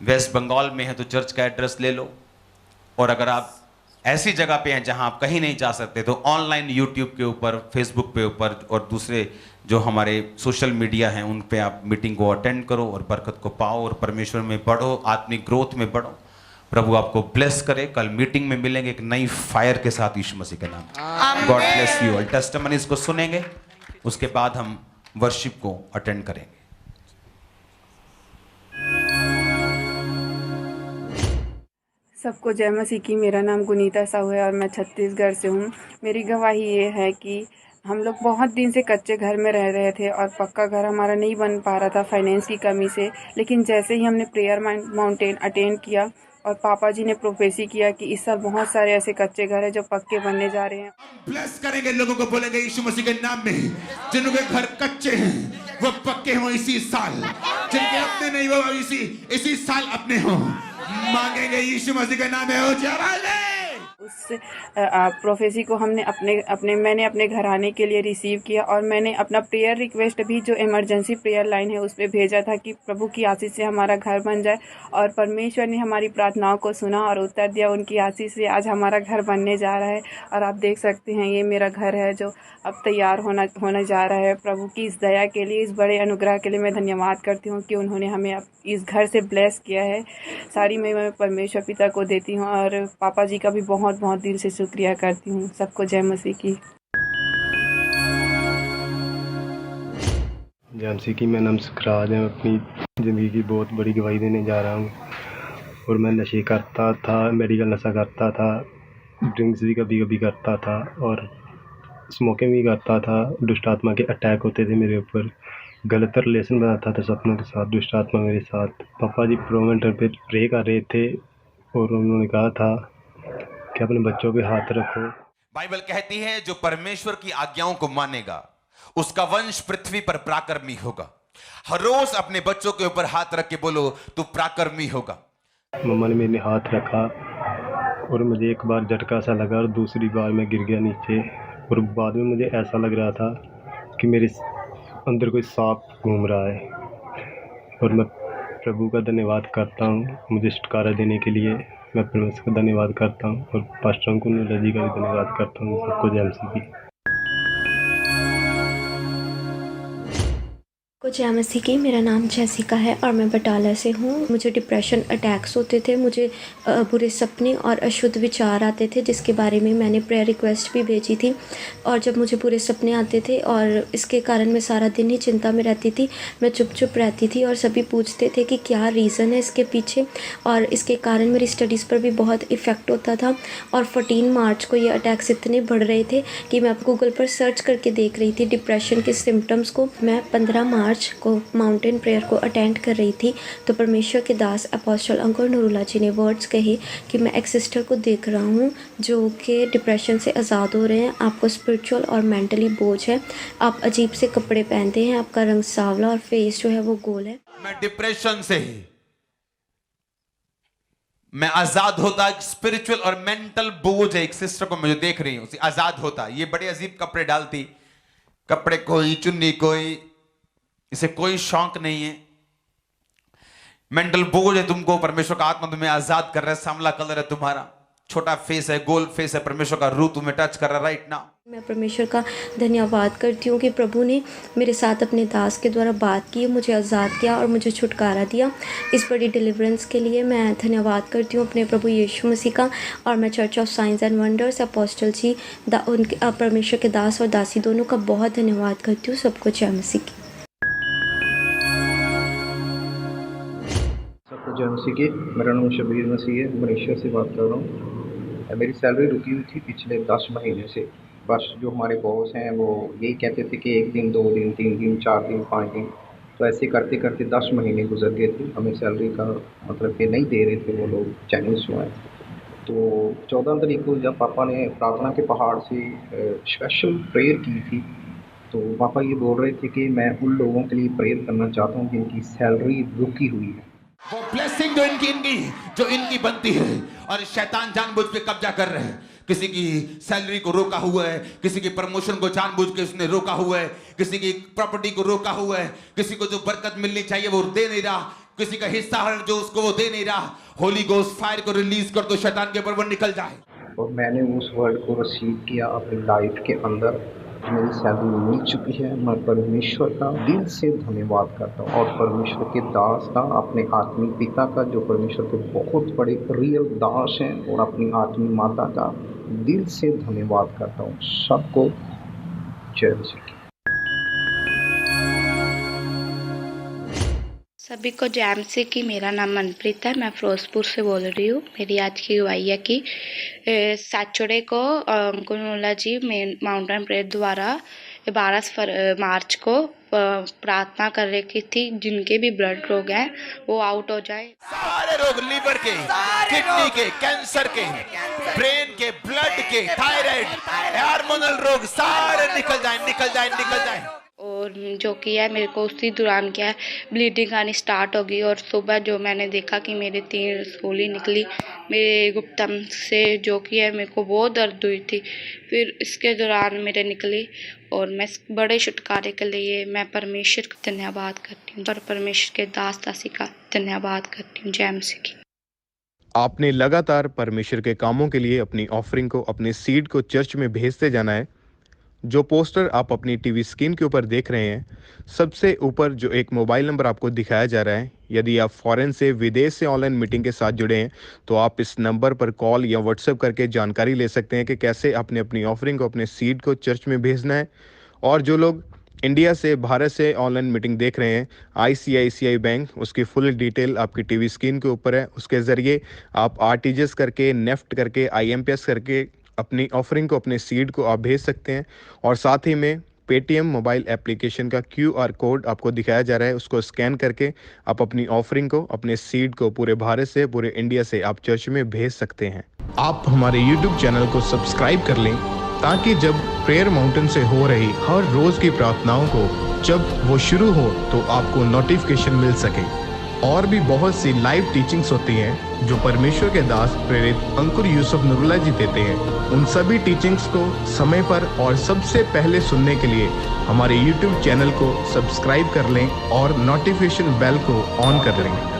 वेस्ट बंगाल में है तो चर्च का एड्रेस ले लो। और अगर आप ऐसी जगह पे हैं जहां आप कहीं नहीं जा सकते, तो ऑनलाइन यूट्यूब के ऊपर, फेसबुक पे ऊपर और दूसरे जो हमारे सोशल मीडिया हैं उन पे आप मीटिंग को अटेंड करो और बरकत को पाओ और परमेश्वर में बढ़ो, आत्मिक ग्रोथ में बढ़ो। प्रभु आपको ब्लेस करे। कल मीटिंग में मिलेंगे एक नई फायर के साथ यीशु मसीह के नाम। God bless you all. Testimonies को सुनेंगे, उसके बाद हम वर्शिप को अटेंड करेंगे। सबको जय मसीह की। मेरा नाम गुनीता साहू है और मैं छत्तीसगढ़ से हूँ। मेरी गवाही ये है कि हम लोग बहुत दिन से कच्चे घर में रह रहे थे और पक्का घर हमारा नहीं बन पा रहा था फाइनेंस की कमी से। लेकिन जैसे ही हमने प्रेयर माउंटेन अटेंड किया और पापा जी ने प्रोफेसी किया कि इस साल बहुत सारे ऐसे कच्चे घर हैं जो पक्के बनने जा रहे हैं। ब्लेस करेंगे लोगों को, बोलेंगे यीशु मसीह के नाम में, जिनके घर कच्चे हैं वो पक्के हों इसी साल, जिनके अपने नहीं वो इसी साल अपने हों। मांगेंगे यीशु मसीह के नाम में हो जाए। उस प्रोफेसी को मैंने अपने घर आने के लिए रिसीव किया और मैंने अपना प्रेयर रिक्वेस्ट भी जो इमरजेंसी प्रेयर लाइन है उस पर भेजा था कि प्रभु की आशीष से हमारा घर बन जाए। और परमेश्वर ने हमारी प्रार्थनाओं को सुना और उत्तर दिया। उनकी आशीष से आज हमारा घर बनने जा रहा है और आप देख सकते हैं ये मेरा घर है जो अब तैयार होने जा रहा है। प्रभु की इस दया के लिए, इस बड़े अनुग्रह के लिए मैं धन्यवाद करती हूँ कि उन्होंने हमें इस घर से ब्लेस किया है। सारी मैं परमेश्वर पिता को देती हूँ और पापा जी का भी बहुत बहुत दिल से शुक्रिया करती हूँ। सबको जय मसीह की। जय मसीह की। मैं नाम सुखराज है। अपनी ज़िंदगी की बहुत बड़ी गवाही देने जा रहा हूँ। और मैं नशे करता था, मेडिकल नशा करता था, ड्रिंक्स भी कभी कभी करता था और स्मोकिंग भी करता था। दुष्ट आत्मा के अटैक होते थे मेरे ऊपर, गलत रिलेशन बनाता था सपनों के साथ दुष्ट आत्मा मेरे साथ। पापा जी प्रोवेंटर पे प्रे कर रहे थे और उन्होंने कहा था कि अपने बच्चों पे हाथ रखो। बाइबल कहती है जो परमेश्वर की आज्ञाओं को मानेगा उसका वंश पृथ्वी पर पराक्रमी होगा। हर रोज अपने बच्चों के ऊपर हाथ रख के बोलो तू पराक्रमी होगा। मम्मा ने मेरे हाथ रखा और मुझे एक बार झटका सा लगा और दूसरी बार मैं गिर गया नीचे। और बाद में मुझे ऐसा लग रहा था कि मेरे अंदर कोई सांप घूम रहा है। और मैं प्रभु का धन्यवाद करता हूँ मुझे छुटकारा देने के लिए। मैं परमेश्वर का धन्यवाद करता हूँ और पास्टर अंकुल जी का भी धन्यवाद करता हूँ। सबको जय मसीह की। जय मसीह की। मेरा नाम जैसिका है और मैं बटाला से हूँ। मुझे डिप्रेशन अटैक्स होते थे, मुझे बुरे सपने और अशुद्ध विचार आते थे जिसके बारे में मैंने प्रेयर रिक्वेस्ट भी भेजी थी। और जब मुझे बुरे सपने आते थे और इसके कारण मैं सारा दिन ही चिंता में रहती थी, मैं चुप चुप रहती थी और सभी पूछते थे कि क्या रीज़न है इसके पीछे। और इसके कारण मेरी स्टडीज़ पर भी बहुत इफ़ेक्ट होता था। और 14 मार्च को ये अटैक्स इतने बढ़ रहे थे कि मैं गूगल पर सर्च करके देख रही थी डिप्रेशन के सिम्टम्स को। मैं 15 मार्च को माउंटेन प्रेयर को अटेंड कर रही थी तो परमेश्वर के दास अपोस्टल अंकुर नूरुल्लाह जी ने वर्ड्स कहे कि मैं एक सिस्टर को देख रहा हूँ जो कि डिप्रेशन से आज़ाद हो रहे हैं। आपको स्पिरिचुअल और मेंटली बोझ है, आप अजीब से कपड़े पहनते हैं, आपका रंग सांवला और फेस जो है वो गोल है। मैं डिप्रेशन से मैं आजाद होता, स्पिरिचुअल और मेंटल बोझ है। एक सिस्टर को मैं जो देख रही हूँ आजाद होता, ये बड़े अजीब कपड़े डालती, कपड़े कोई चुन्नी कोई, इसे कोई शौक नहीं है। मेंटल बोझ है तुमको, परमेश्वर का आत्मा तुम्हें आजाद कर रहा है। सांवला कलर है तुम्हारा, छोटा फेस है, गोल फेस है, परमेश्वर का रूह तुम्हें टच कर रहा है राइट नाउ। मैं परमेश्वर का धन्यवाद करती हूँ कि प्रभु ने मेरे साथ अपने दास के द्वारा बात की, मुझे आज़ाद किया और मुझे छुटकारा दिया। इस बड़ी डिलीवरेंस के लिए मैं धन्यवाद करती हूँ अपने प्रभु यीशु मसीह का। और मैं church of science and wonders apostle ji उनके परमेश्वर के दास और दासी दोनों का बहुत धन्यवाद करती हूँ। सबको जय मसीह की। सबको जय मसीह की। मेरा नाम शबीर मसीह है, मलेशिया से बात कर रहा हूँ। मेरी सैलरी रुकी हुई थी पिछले 10 महीने से। बस जो हमारे बॉस हैं वो यही कहते थे कि 1 दिन 2 दिन 3 दिन 4 दिन 5 दिन, तो ऐसे करते करते 10 महीने गुजर गए थे। हमें सैलरी का मतलब कि नहीं दे रहे थे वो लोग, चैलेंज हुआ है। तो 14 तारीख को जब पापा ने प्रार्थना के पहाड़ से स्पेशल प्रेयर की थी तो पापा ये बोल रहे थे कि मैं उन लोगों के लिए प्रेयर करना चाहता हूँ जिनकी सैलरी रुकी हुई है। वो ब्लेसिंग जो इनकी बनती है और शैतान जानबूझ के कब्जा कर रहे हैं। किसी की सैलरी को रोका हुआ है, किसी की प्रमोशन को जानबूझ के उसने रोका हुआ है, किसी की प्रॉपर्टी को रोका हुआ है, किसी को जो बरकत मिलनी चाहिए वो दे नहीं रहा, किसी का हिस्सा जो उसको वो दे नहीं रहा। होली गोस्ट फायर को रिलीज कर दो, शैतान के ऊपर वो निकल जाए। और मैंने उस वर्ड को रिसीव किया अपनी लाइफ के अंदर। मेरी सैलरी मिल चुकी है। मैं परमेश्वर का दिल से धन्यवाद करता हूँ और परमेश्वर के दास का, अपने आत्मिक पिता का जो परमेश्वर के बहुत बड़े रियल दास हैं, और अपनी आत्मिक माता का दिल से धन्यवाद करता हूँ। सबको जय मसीह। सभी को जय मसीह की। मेरा नाम मनप्रीत है, मैं फिरोजपुर से बोल रही हूँ। मेरी आज की गवाही है कि सैटरडे को अंकुर नोला जी मेन माउंटेन प्रेयर द्वारा 12 मार्च को प्रार्थना कर रही थी जिनके भी ब्लड रोग हैं वो आउट हो जाए। सारे रोग, लीवर के, किडनी के, कैंसर के, ब्रेन के, ब्लड के, थायराइड, हार्मोनल रोग सारे निकल जाए, निकल जाए, निकल जाए। और जो किया है मेरे को उसी दौरान क्या है ब्लीडिंग आनी स्टार्ट हो गई और सुबह जो मैंने देखा कि मेरे 3 रसोली निकली मेरे गुप्तम से, जो कि है मेरे को बहुत दर्द हुई थी। फिर इसके दौरान मेरे निकली और मैं बड़े छुटकारे के लिए मैं परमेश्वर का धन्यवाद करती हूँ और परमेश्वर के दास दासी का धन्यवाद करती हूँ। जय मसीह की। आपने लगातार परमेश्वर के कामों के लिए अपनी ऑफरिंग को, अपने सीड को चर्च में भेजते जाना है। जो पोस्टर आप अपनी टीवी स्क्रीन के ऊपर देख रहे हैं, सबसे ऊपर जो एक मोबाइल नंबर आपको दिखाया जा रहा है, यदि आप फॉरेन से, विदेश से ऑनलाइन मीटिंग के साथ जुड़े हैं तो आप इस नंबर पर कॉल या व्हाट्सएप करके जानकारी ले सकते हैं कि कैसे आपने अपनी ऑफरिंग को, अपने सीड को चर्च में भेजना है। और जो लोग इंडिया से, भारत से ऑनलाइन मीटिंग देख रहे हैं, ICICI बैंक, उसकी फुल डिटेल आपकी टीवी स्क्रीन के ऊपर है। उसके ज़रिए आप RTGS करके, नेफ्ट करके, IMPS करके अपनी ऑफरिंग को, अपने सीड को आप भेज सकते हैं। और साथ ही में पेटीएम मोबाइल एप्लीकेशन का QR कोड आपको दिखाया जा रहा है, उसको स्कैन करके आप अपनी ऑफरिंग को, अपने सीड को पूरे भारत से, पूरे इंडिया से आप चर्च में भेज सकते हैं। आप हमारे YouTube चैनल को सब्सक्राइब कर लें ताकि जब प्रेयर माउंटेन से हो रही हर रोज़ की प्रार्थनाओं को जब वो शुरू हो तो आपको नोटिफिकेशन मिल सके। और भी बहुत सी लाइव टीचिंग्स होती हैं जो परमेश्वर के दास प्रेरित अंकुर यूसुफ नूरुल्लाह जी देते हैं। उन सभी टीचिंग्स को समय पर और सबसे पहले सुनने के लिए हमारे YouTube चैनल को सब्सक्राइब कर लें और नोटिफिकेशन बेल को ऑन कर लें।